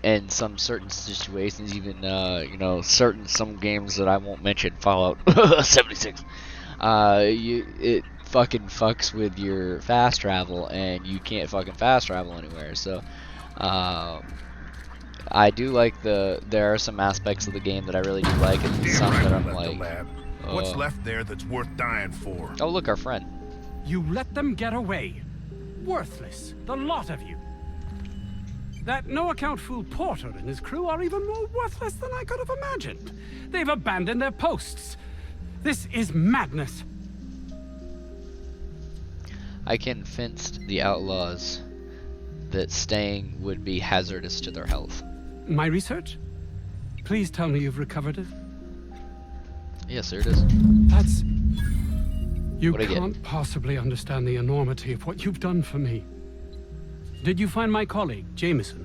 In some certain situations, even some games that I won't mention, Fallout 76. It fucking fucks with your fast travel, and you can't fucking fast travel anywhere. So I do like there are some aspects of the game that I really do like, and some that I'm like, what's left there that's worth dying for? Oh, look, our friend. You let them get away. Worthless, the lot of you. That no-account fool Porter and his crew are even more worthless than I could have imagined. They've abandoned their posts. This is madness. I convinced the outlaws that staying would be hazardous to their health. My research? Please tell me you've recovered it. Yes, there it is. That's... You can't possibly understand the enormity of what you've done for me. Did you find my colleague, Jameson?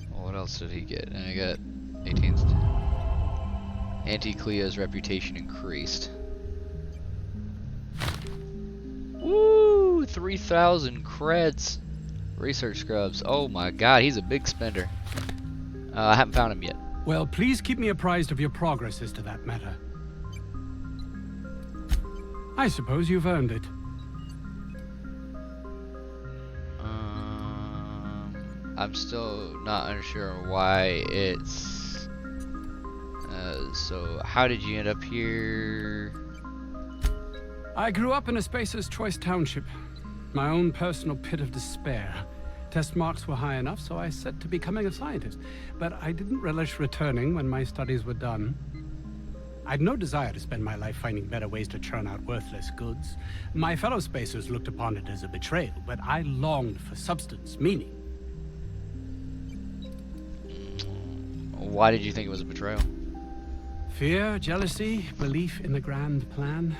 Well, what else did he get? And I got 18th. Auntie Cleo's reputation increased. Woo! 3,000 creds. Research scrubs. Oh my god, he's a big spender. I haven't found him yet. Well, please keep me apprised of your progress as to that matter. I suppose you've earned it. I'm still not unsure why it's... so how did you end up here? I grew up in a Spacer's Choice township. My own personal pit of despair. Test marks were high enough, so I set to becoming a scientist. But I didn't relish returning when my studies were done. I'd no desire to spend my life finding better ways to churn out worthless goods. My fellow Spacers looked upon it as a betrayal, but I longed for substance, meaning. Why did you think it was a betrayal? Fear, jealousy, belief in the grand plan.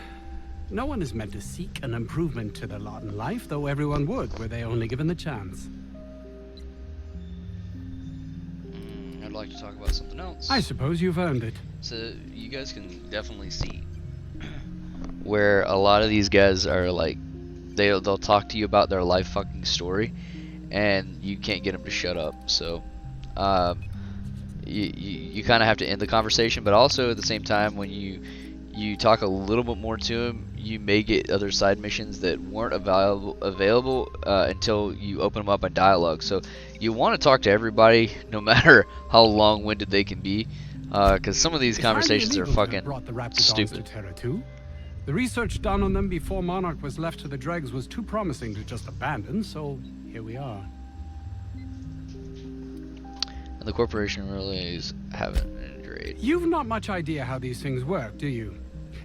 No one is meant to seek an improvement to their lot in life, though everyone would, were they only given the chance. I'd like to talk about something else. I suppose you've earned it. So, you guys can definitely see where a lot of these guys are like, they'll talk to you about their life fucking story, and you can't get them to shut up, so, you kind of have to end the conversation, but also at the same time, when you talk a little bit more to them, you may get other side missions that weren't available until you open them up in dialogue. So you want to talk to everybody, no matter how long-winded they can be, because some of these conversations are fucking stupid. The research done on them before Monarch was left to the dregs was too promising to just abandon, so here we are. And the corporation really haven't been great. You've not much idea how these things work, do you?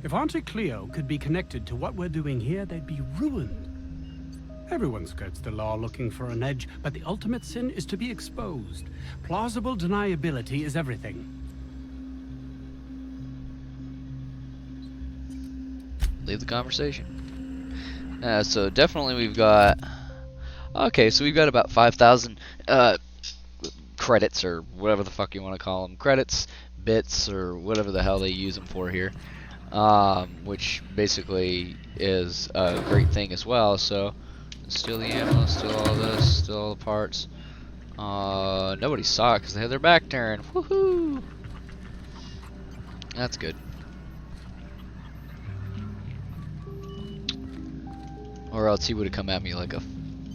If Auntie Cleo could be connected to what we're doing here, they'd be ruined. Everyone skirts the law looking for an edge, but the ultimate sin is to be exposed. Plausible deniability is everything. Leave the conversation. So definitely we've got... Okay, so we've got about 5,000 credits, or whatever the fuck you want to call them. Credits, bits, or whatever the hell they use them for here. Which basically is a great thing as well. So, steal the ammo, steal all this, steal all the parts. Nobody saw it because they had their back turned. Woohoo! That's good. Or else he would have come at me like a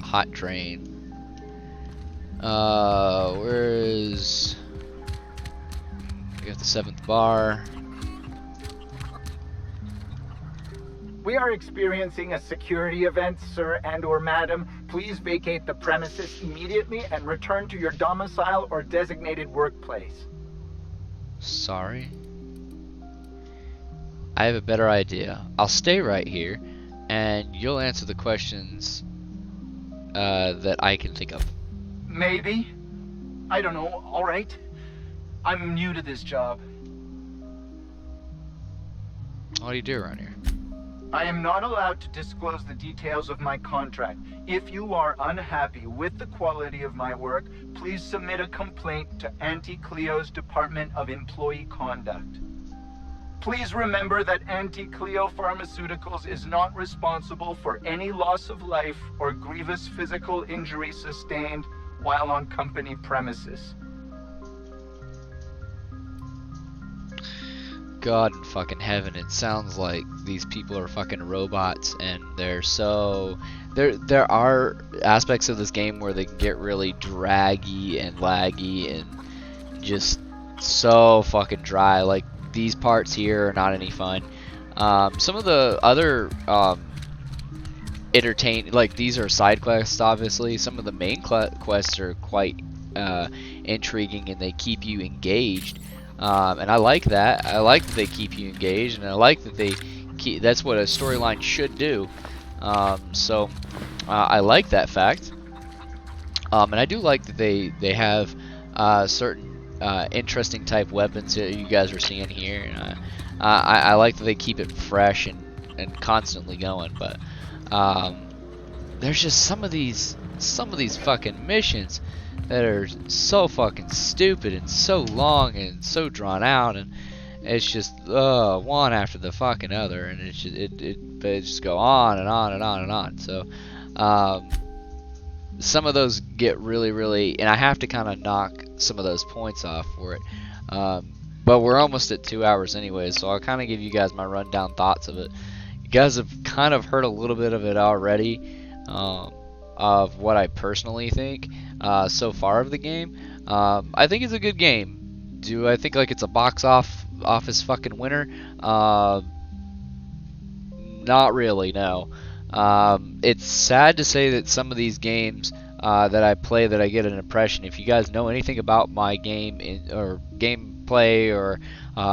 hot train. Where is... We got the 7th bar. We are experiencing a security event, sir and/or madam. Please vacate the premises immediately and return to your domicile or designated workplace. Sorry. I have a better idea. I'll stay right here, and you'll answer the questions that I can think of. Maybe. I don't know. All right. I'm new to this job. What do you do around here? I am not allowed to disclose the details of my contract. If you are unhappy with the quality of my work, please submit a complaint to Auntie Cleo's Department of Employee Conduct. Please remember that Auntie Cleo Pharmaceuticals is not responsible for any loss of life or grievous physical injury sustained while on company premises. God in fucking heaven, it sounds like these people are fucking robots, and they're so... There are aspects of this game where they can get really draggy and laggy and just so fucking dry. Like, these parts here are not any fun. Some of the other entertain. Like, these are side quests, obviously. Some of the main quests are quite intriguing, and they keep you engaged. And I like that. I like that they keep you engaged, and I like that they keep. That's what a storyline should do. So I like that fact. And I do like that they have certain interesting type weapons that you guys are seeing here. And I like that they keep it fresh and constantly going. But there's just some of these fucking missions that are so fucking stupid and so long and so drawn out, and it's just one after the fucking other, and it's just, they just go on and on and on and on. So some of those get really, and I have to kind of knock some of those points off for it. But we're almost at 2 hours anyway, so I'll kind of give you guys my rundown thoughts of it. You guys have kind of heard a little bit of it already, of what I personally think so far of the game. I think it's a good game. Do I think like it's a box office fucking winner? Not really, no. It's sad to say that some of these games that I play, that I get an impression. If you guys know anything about my game or gameplay, or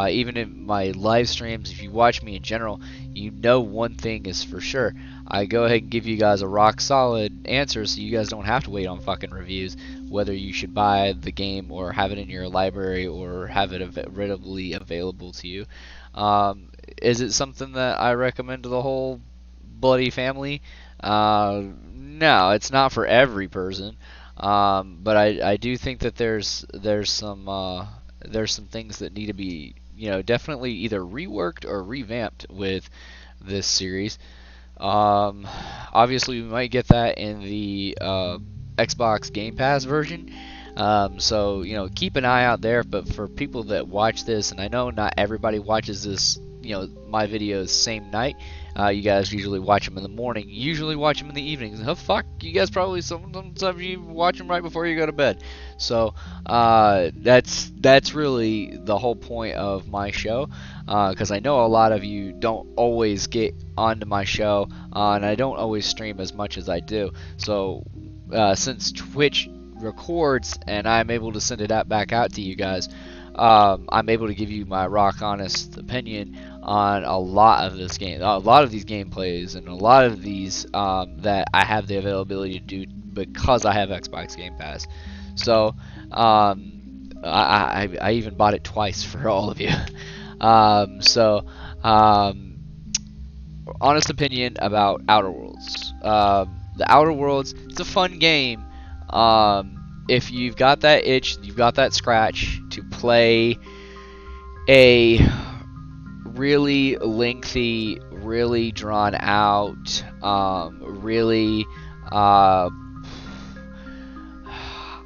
even in my live streams, if you watch me in general, you know one thing is for sure. I go ahead and give you guys a rock solid answer, so you guys don't have to wait on fucking reviews, whether you should buy the game or have it in your library or have it readily available to you. Is it something that I recommend to the whole bloody family? No, it's not for every person. But I do think that there's some things that need to be, definitely either reworked or revamped with this series. Obviously we might get that in the Xbox Game Pass version. So keep an eye out there. But for people that watch this, and I know not everybody watches this, my videos same night. You guys usually watch them in the morning. You usually watch them in the evenings. Oh fuck, you guys probably sometimes you watch them right before you go to bed. So that's really the whole point of my show, because I know a lot of you don't always get onto my show, and I don't always stream as much as I do. So since Twitch records and I'm able to send it back out to you guys, I'm able to give you my rock honest opinion on a lot of this game, a lot of these gameplays, and a lot of these that I have the availability to do because I have Xbox Game Pass. So I even bought it twice for all of you. Honest opinion about Outer Worlds. The Outer Worlds, it's a fun game. If you've got that itch, you've got that scratch to play a really lengthy, really drawn out, really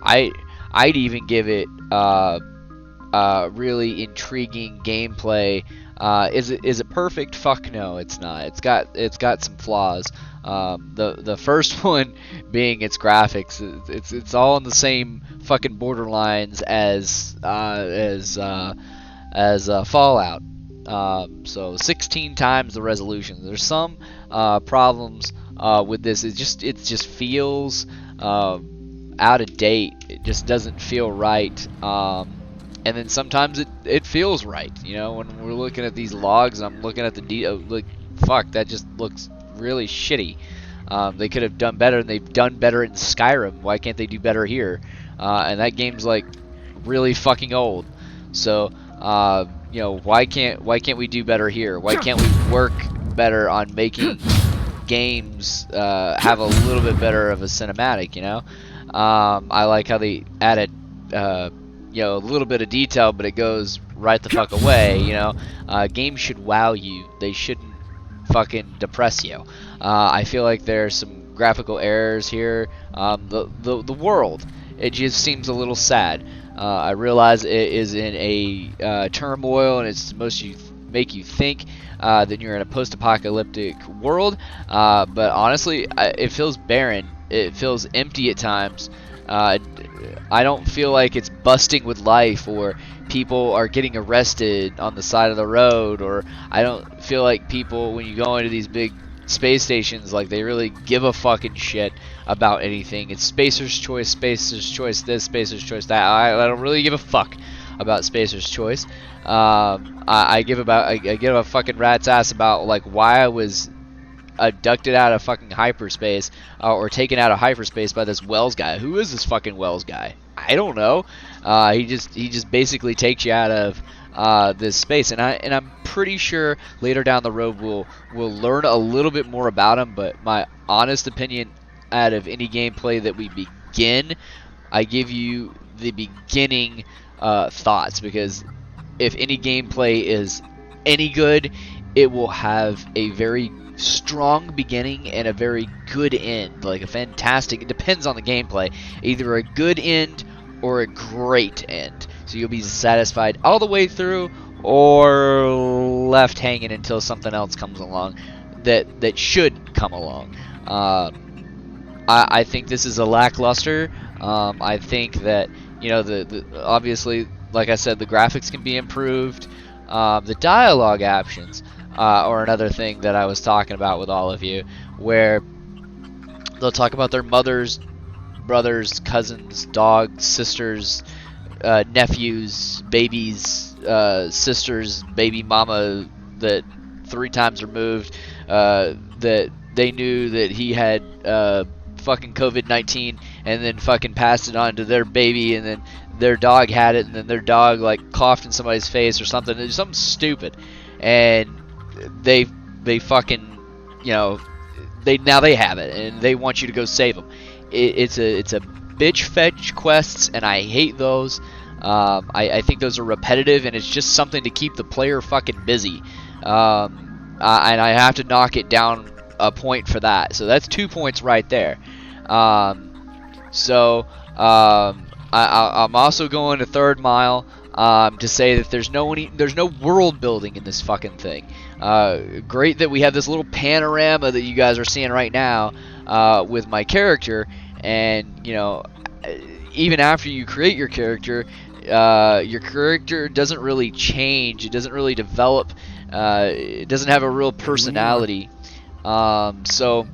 I'd even give it really intriguing gameplay. Is it perfect? Fuck no, it's not. It's got some flaws. The first one being its graphics. It's all on the same fucking borderlines as Fallout. So 16 times the resolution. There's some problems with this. It just feels out of date. It just doesn't feel right. And then sometimes it feels right. When we're looking at these logs, I'm looking at the like, fuck, that just looks really shitty. They could have done better, and they've done better in Skyrim. Why can't they do better here? And that game's like really fucking old. So why can't we do better here? Why can't we work better on making games have a little bit better of a cinematic? I like how they added a little bit of detail, but it goes right the fuck away. Games should wow you. They shouldn't fucking depress you. I feel like there's some graphical errors here. The world, it just seems a little sad. I realize it is in a turmoil, and it's supposed to make you think that you're in a post-apocalyptic world. But honestly, it feels barren. It feels empty at times. I don't feel like it's busting with life, or people are getting arrested on the side of the road, or I don't feel like people, when you go into these big space stations like they really give a fucking shit about anything. It's Spacer's Choice this, Spacer's Choice that. I don't really give a fuck about Spacer's Choice. I give a fucking rat's ass about like why I was abducted out of fucking hyperspace or taken out of hyperspace by this Wells guy. Who is this fucking Wells guy? I don't know. He just basically takes you out of this space, and I'm pretty sure later down the road we'll learn a little bit more about him. But my honest opinion, out of any gameplay that we begin, I give you the beginning thoughts, because if any gameplay is any good, it will have a very strong beginning and a very good end, like a fantastic, it depends on the gameplay, either a good end or a great end. So you'll be satisfied all the way through, or left hanging until something else comes along that should come along. I think this is a lackluster. I think that, you know, the obviously, like I said, the graphics can be improved. The dialogue options or another thing that I was talking about with all of you, where they'll talk about their mothers, brothers, cousins, dogs, sisters, nephews, babies, sisters, baby mama that 3 times removed, that they knew that he had fucking COVID-19 and then fucking passed it on to their baby, and then their dog had it, and then their dog like coughed in somebody's face or something. It's something stupid, and they fucking, you know, now they have it and they want you to go save them. It's a bitch fetch quests, and I hate those. I think those are repetitive, and it's just something to keep the player fucking busy. And I have to knock it down a point for that. So that's 2 points right there. I'm also going to Third Mile to say that there's no world building in this fucking thing. Great that we have this little panorama that you guys are seeing right now with my character, and you know, even after you create your character doesn't really change. It doesn't really develop. It doesn't have a real personality. So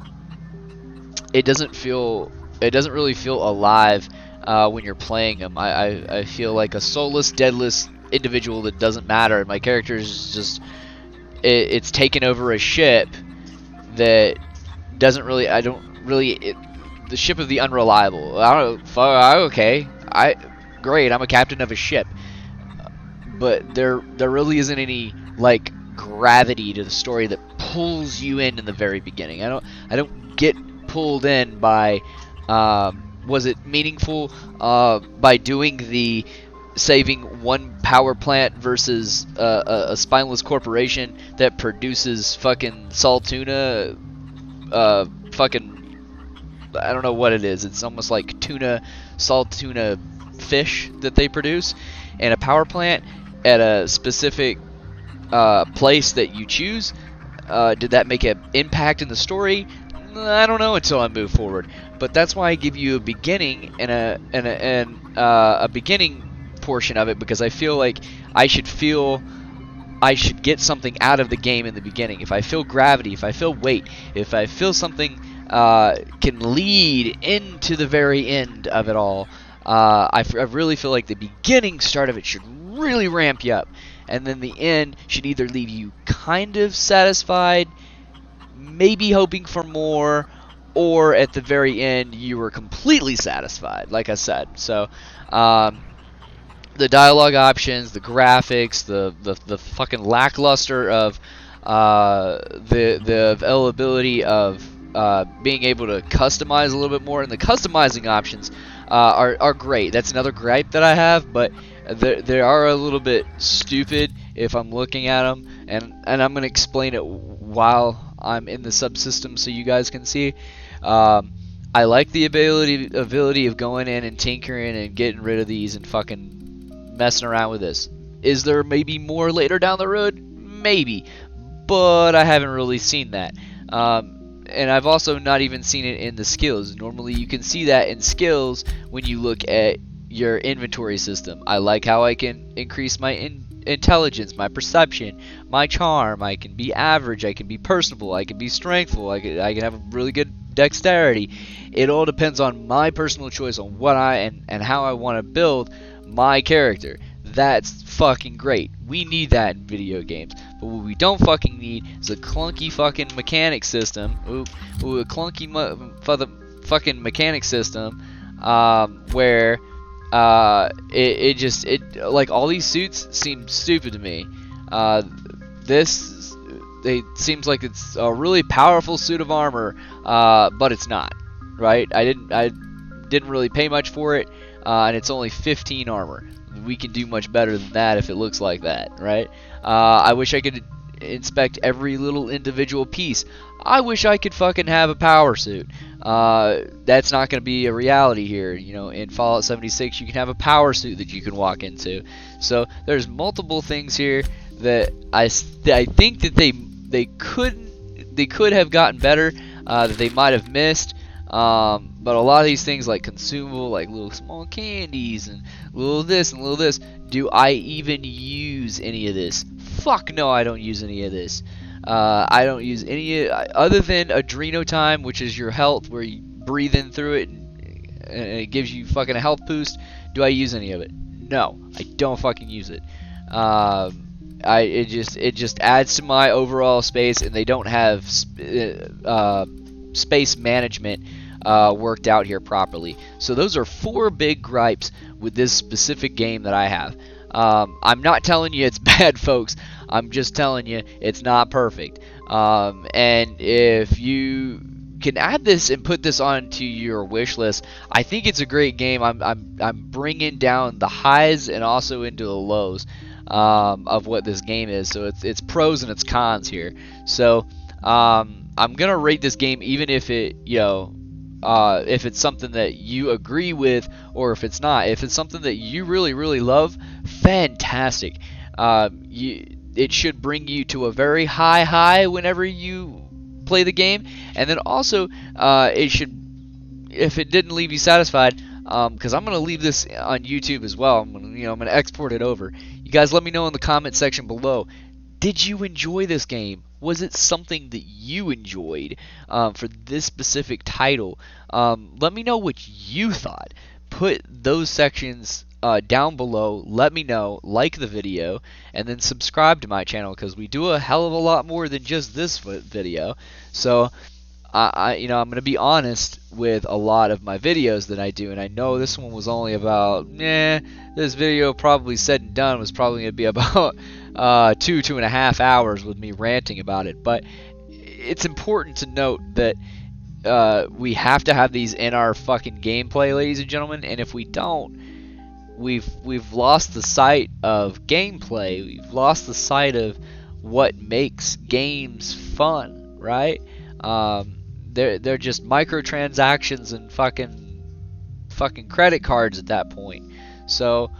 it doesn't really feel alive when you're playing him. I feel like a soulless, deadless individual that doesn't matter. My character is just it's taken over a ship that doesn't really. The ship of the unreliable. Okay, great. I'm a captain of a ship, but there really isn't any like gravity to the story that pulls you in the very beginning. I don't get pulled in by was it meaningful by doing the saving one power plant versus a spineless corporation that produces fucking salt tuna, fucking I don't know what it is. It's almost like tuna, salt tuna fish that they produce, and a power plant at a specific place that you choose. Did that make an impact in the story? I don't know until I move forward. But that's why I give you a beginning and a beginning portion of it, because I feel like I should get something out of the game in the beginning. If I feel gravity, if I feel weight, if I feel something can lead into the very end of it all, I really feel like the beginning start of it should really ramp you up, and then the end should either leave you kind of satisfied, maybe hoping for more, or at the very end you were completely satisfied, like I said. So the dialogue options, the graphics, the fucking lackluster of the availability of being able to customize a little bit more, and the customizing options are great. That's another gripe that I have, but they are a little bit stupid if I'm looking at them, and I'm going to explain it while I'm in the subsystem so you guys can see. I like the ability of going in and tinkering and getting rid of these and fucking messing around with this. Is there maybe more later down the road? Maybe, but I haven't really seen that. And I've also not even seen it in the skills. Normally you can see that in skills when you look at your inventory system. I like how I can increase my intelligence, my perception, my charm. I can be average. I can be personable. I can be strengthful. I can have a really good dexterity. It all depends on my personal choice on what and how I want to build my character. That's fucking great. We need that in video games. But what we don't fucking need is a clunky fucking mechanic system. A clunky fucking mechanic system where like all these suits seem stupid to me. It seems like it's a really powerful suit of armor, but it's not, right? I didn't really pay much for it, and it's only 15 armor. We can do much better than that if it looks like that, right? I wish I could inspect every little individual piece. I wish I could fucking have a power suit. That's not going to be a reality here. You know, in Fallout 76, you can have a power suit that you can walk into. So there's multiple things here that I think that they could have gotten better, that they might have missed. But a lot of these things like consumable, like little small candies and little this and little this, do I even use any of this? Fuck no, I don't use any of this. I don't use any other than Adreno Time, which is your health, where you breathe in through it and it gives you fucking a health boost. Do I use any of it? No, I don't fucking use it. It just adds to my overall space, and they don't have space management worked out here properly. So those are 4 big gripes with this specific game that I have. I'm not telling you it's bad, folks. I'm just telling you it's not perfect. And if you can add this and put this onto your wish list, I think it's a great game. I'm bringing down the highs and also into the lows of what this game is. So it's pros and it's cons here. So I'm gonna rate this game even if it, if it's something that you agree with or if it's not. If it's something that you really, really love, fantastic. It should bring you to a very high whenever you play the game. And then also, it should, if it didn't leave you satisfied, because I'm gonna leave this on YouTube as well. I'm gonna export it over. You guys, let me know in the comment section below. Did you enjoy this game? Was it something that you enjoyed for this specific title? Let me know what you thought. Put those sections down below. Let me know. Like the video, and then subscribe to my channel because we do a hell of a lot more than just this video. So I'm gonna be honest with a lot of my videos that I do, and I know this one was only about this video probably said and done was probably gonna be about 2.5 hours with me ranting about it. But it's important to note that we have to have these in our fucking gameplay, ladies and gentlemen, and if we don't, we've lost the sight of gameplay. We've lost the sight of what makes games fun, right? They're just microtransactions and fucking credit cards at that point. So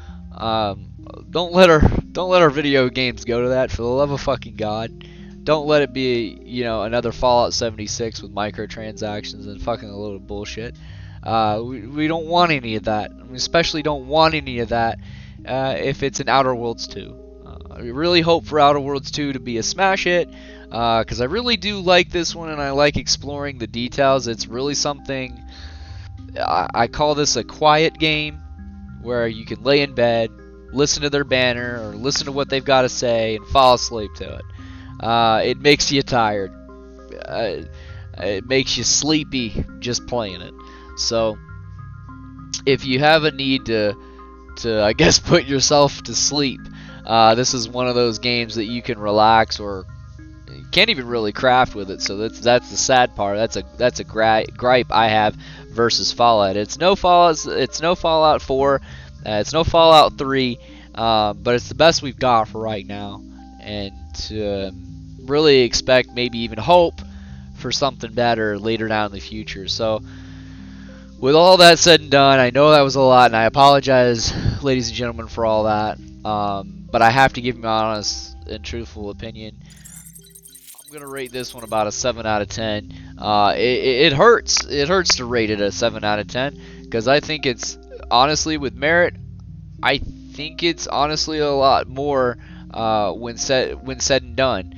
don't let our video games go to that, for the love of fucking God. Don't let it be, another Fallout 76 with microtransactions and fucking a load of bullshit. We don't want any of that. We especially don't want any of that if it's in Outer Worlds 2. I really hope for Outer Worlds 2 to be a smash hit, because I really do like this one and I like exploring the details. It's really something, I call this a quiet game where you can lay in bed, listen to their banner or listen to what they've got to say and fall asleep to it. It makes you tired. It makes you sleepy just playing it. So if you have a need to I guess put yourself to sleep, this is one of those games that you can relax, or you can't even really craft with it. So that's the sad part. That's a gripe I have versus Fallout. It's no Fallout 4, it's no Fallout 3, but it's the best we've got for right now, and to really expect, maybe even hope for something better later down in the future. So with all that said and done, I know that was a lot, and I apologize, ladies and gentlemen, for all that. But I have to give my honest and truthful opinion. I'm gonna rate this one about a 7 out of 10. It hurts. It hurts to rate it a 7 out of 10 because I think it's honestly, with merit, I think it's honestly a lot more when said and done.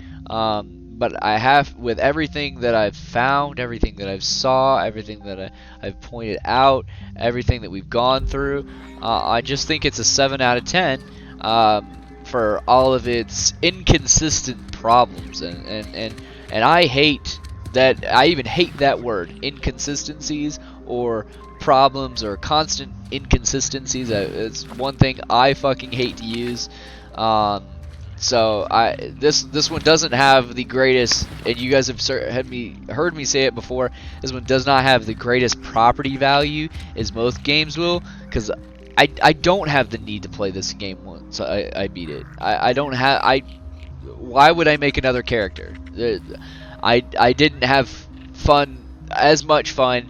But I have, with everything that I've found, everything that I've saw, everything that I've pointed out, everything that we've gone through, I just think it's a 7 out of 10 for all of its inconsistent problems. And I hate that, I even hate that word, inconsistencies or problems or constant inconsistencies. It's one thing I fucking hate to use. So this one doesn't have the greatest, and you guys have heard me say it before. This one does not have the greatest property value as most games will, because I don't have the need to play this game once I beat it. I don't have. Why would I make another character? I didn't have as much fun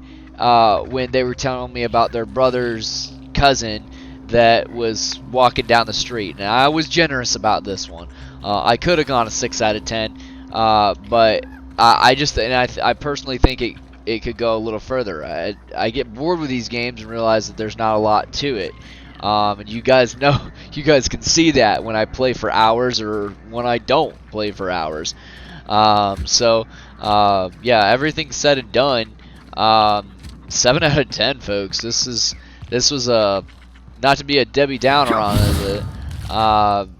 when they were telling me about their brother's cousin that was walking down the street, and I was generous about this one. I could have gone a 6 out of 10, but I personally think it could go a little further. I get bored with these games and realize that there's not a lot to it. And you guys can see that when I play for hours or when I don't play for hours. Yeah, everything said and done, 7 out of 10, folks. This was a, not to be a Debbie Downer on it,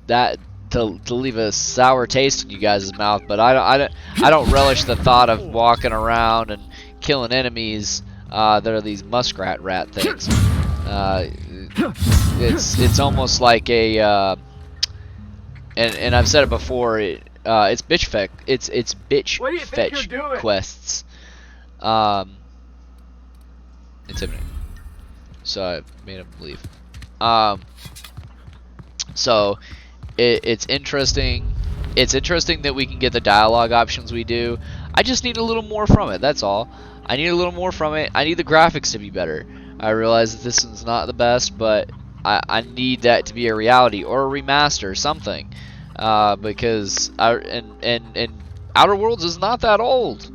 that to leave a sour taste in you guys' mouth, but I don't relish the thought of walking around and killing enemies that are these muskrat rat things. It's almost like a and I've said it before. It's bitch fetch quests. Intimidating. So I made him leave. So it's interesting. It's interesting that we can get the dialogue options we do. I just need a little more from it. That's all. I need a little more from it. I need the graphics to be better. I realize that this one's not the best, but I need that to be a reality or a remaster or something. Because Outer Worlds is not that old.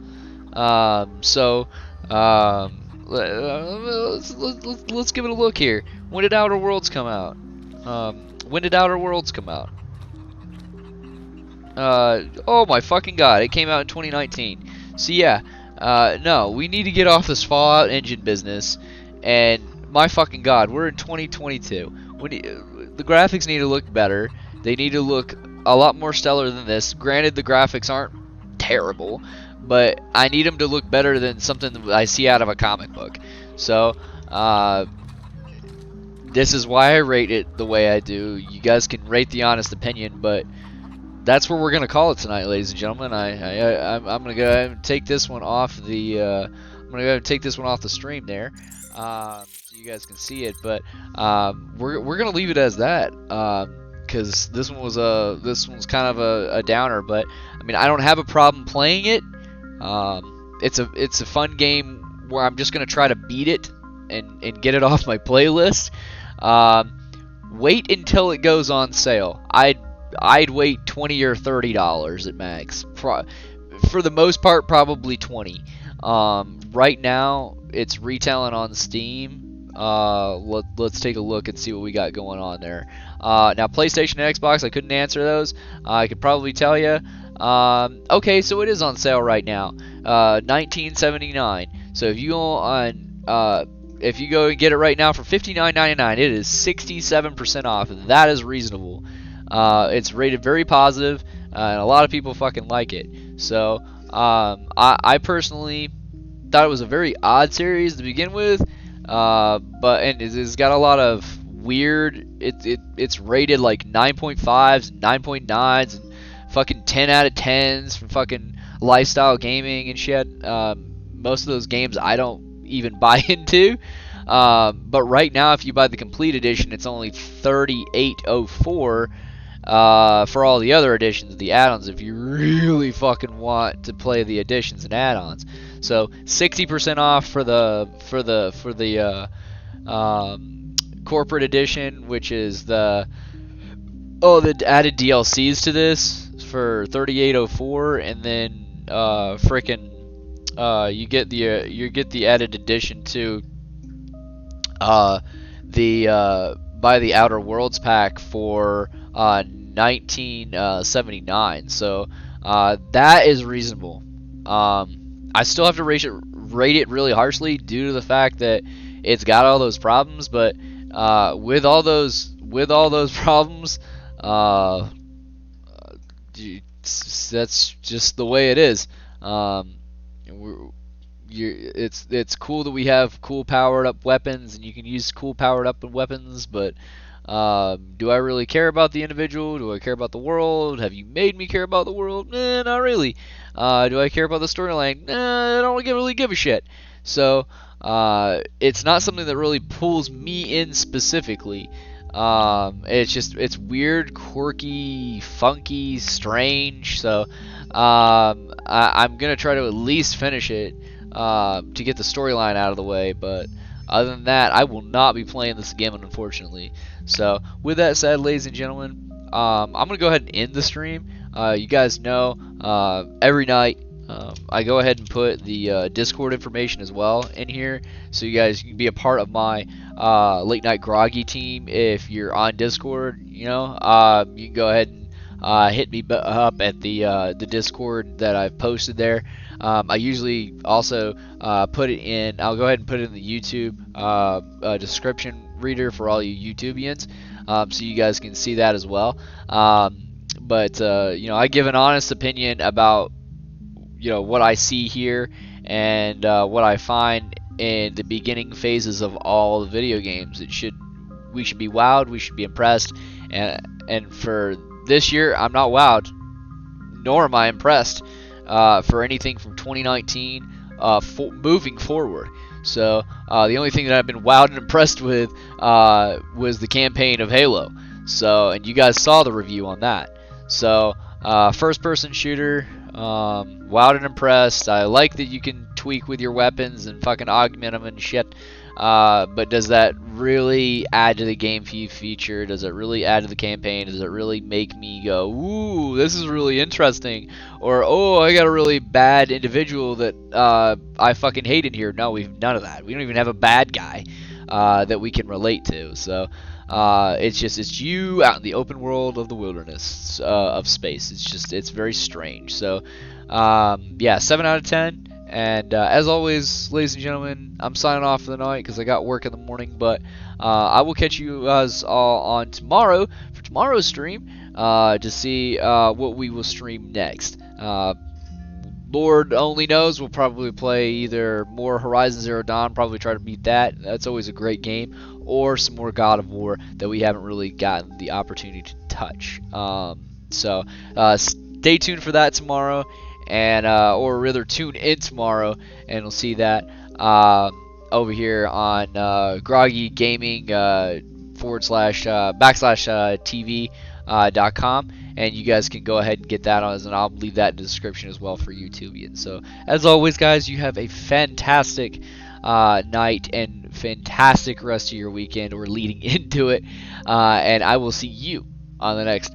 Let's give it a look here. When did Outer Worlds come out? Oh my fucking god, it came out in 2019. So yeah, no, we need to get off this Fallout engine business, and my fucking god, we're in 2022. The graphics need to look better. They need to look a lot more stellar than this. Granted, the graphics aren't terrible, but I need them to look better than something that I see out of a comic book. So, this is why I rate it the way I do. You guys can rate the honest opinion, but that's where we're gonna call it tonight, ladies and gentlemen. I'm gonna go ahead and take this one off the stream there, so you guys can see it. But we're gonna leave it as that, because this one's kind of a downer. But I mean, I don't have a problem playing it. It's a fun game where I'm just gonna try to beat it and get it off my playlist. Wait until it goes on sale. I'd wait $20 or $30 at max. For the most part, probably $20. Right now, it's retailing on Steam. Let's take a look and see what we got going on there. Now, PlayStation and Xbox, I couldn't answer those. I could probably tell you. Okay, so it is on sale right now. $19.79. So if you go on, if you go and get it right now for $59.99, it is 67% off. That is reasonable. It's rated very positive, and a lot of people fucking like it. So I personally thought it was a very odd series to begin with, and it's got a lot of weird. It's rated like 9.5s, 9.9s, and fucking 10 out of 10s from fucking Lifestyle Gaming and shit. Most of those games I don't even buy into. But right now, if you buy the complete edition, it's only $38.04 for all the other editions, the add-ons, if you really fucking want to play the additions and add-ons. So 60% off for the corporate edition, which is the added DLCs to this for $38.04, and then you get the added edition to buy the Outer Worlds pack for $99 1979. So that is reasonable. I still have to rate it really harshly due to the fact that it's got all those problems. But with all those problems, that's just the way it is. It's cool that we have cool powered up weapons, and you can use cool powered up weapons, but do I really care about the individual? Do I care about the world? Have you made me care about the world? Not really. Do I care about the storyline? I don't really give a shit. So it's not something that really pulls me in specifically. It's weird, quirky, funky, strange. So I'm gonna try to at least finish it to get the storyline out of the way. But other than that, I will not be playing this again, unfortunately. So with that said, ladies and gentlemen, I'm gonna go ahead and end the stream. You guys know every night I go ahead and put the Discord information as well in here, so you guys can be a part of my late night groggy team. If you're on Discord, you know, you can go ahead and hit me up at the Discord that I've posted there. I usually also put it in. I'll go ahead and put it in the YouTube description reader for all you YouTubians, so you guys can see that as well. But you know, I give an honest opinion about, you know, what I see here and what I find in the beginning phases of all the video games. We should be wowed, we should be impressed, and for this year, I'm not wowed, nor am I impressed for anything from 2019 moving forward. So the only thing that I've been wowed and impressed with was the campaign of Halo. So, and you guys saw the review on that. So first-person shooter, wowed and impressed. I like that you can tweak with your weapons and fucking augment them and shit. But does that really add to the game feature? Does it really add to the campaign? Does it really make me go, ooh, this is really interesting? Or, oh, I got a really bad individual that I fucking hate in here. No, we've none of that. We don't even have a bad guy that we can relate to. So it's you out in the open world of the wilderness of space. It's very strange. So yeah, 7 out of 10. And as always, ladies and gentlemen, I'm signing off for the night because I got work in the morning. But I will catch you guys all on tomorrow for tomorrow's stream to see what we will stream next. Lord only knows, we'll probably play either more Horizon Zero Dawn, probably try to beat that. That's always a great game. Or some more God of War that we haven't really gotten the opportunity to touch. So stay tuned for that tomorrow. And or rather tune in tomorrow, and we'll see that over here on Groggy Gaming /TV.com, and you guys can go ahead and get that on, and I'll leave that in the description as well for YouTubians. So as always, guys, you have a fantastic night and fantastic rest of your weekend, or leading into it, and I will see you on the next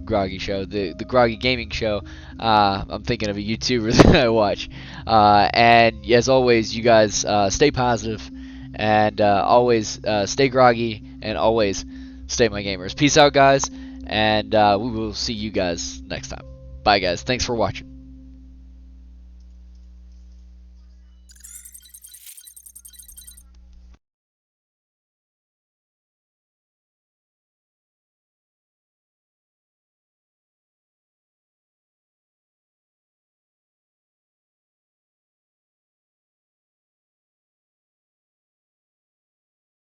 Groggy show, the Groggy Gaming show. I'm thinking of a YouTuber that I watch. And as always, you guys stay positive, and always stay groggy, and always stay my gamers. Peace out, guys, and we will see you guys next time. Bye, guys. Thanks for watching.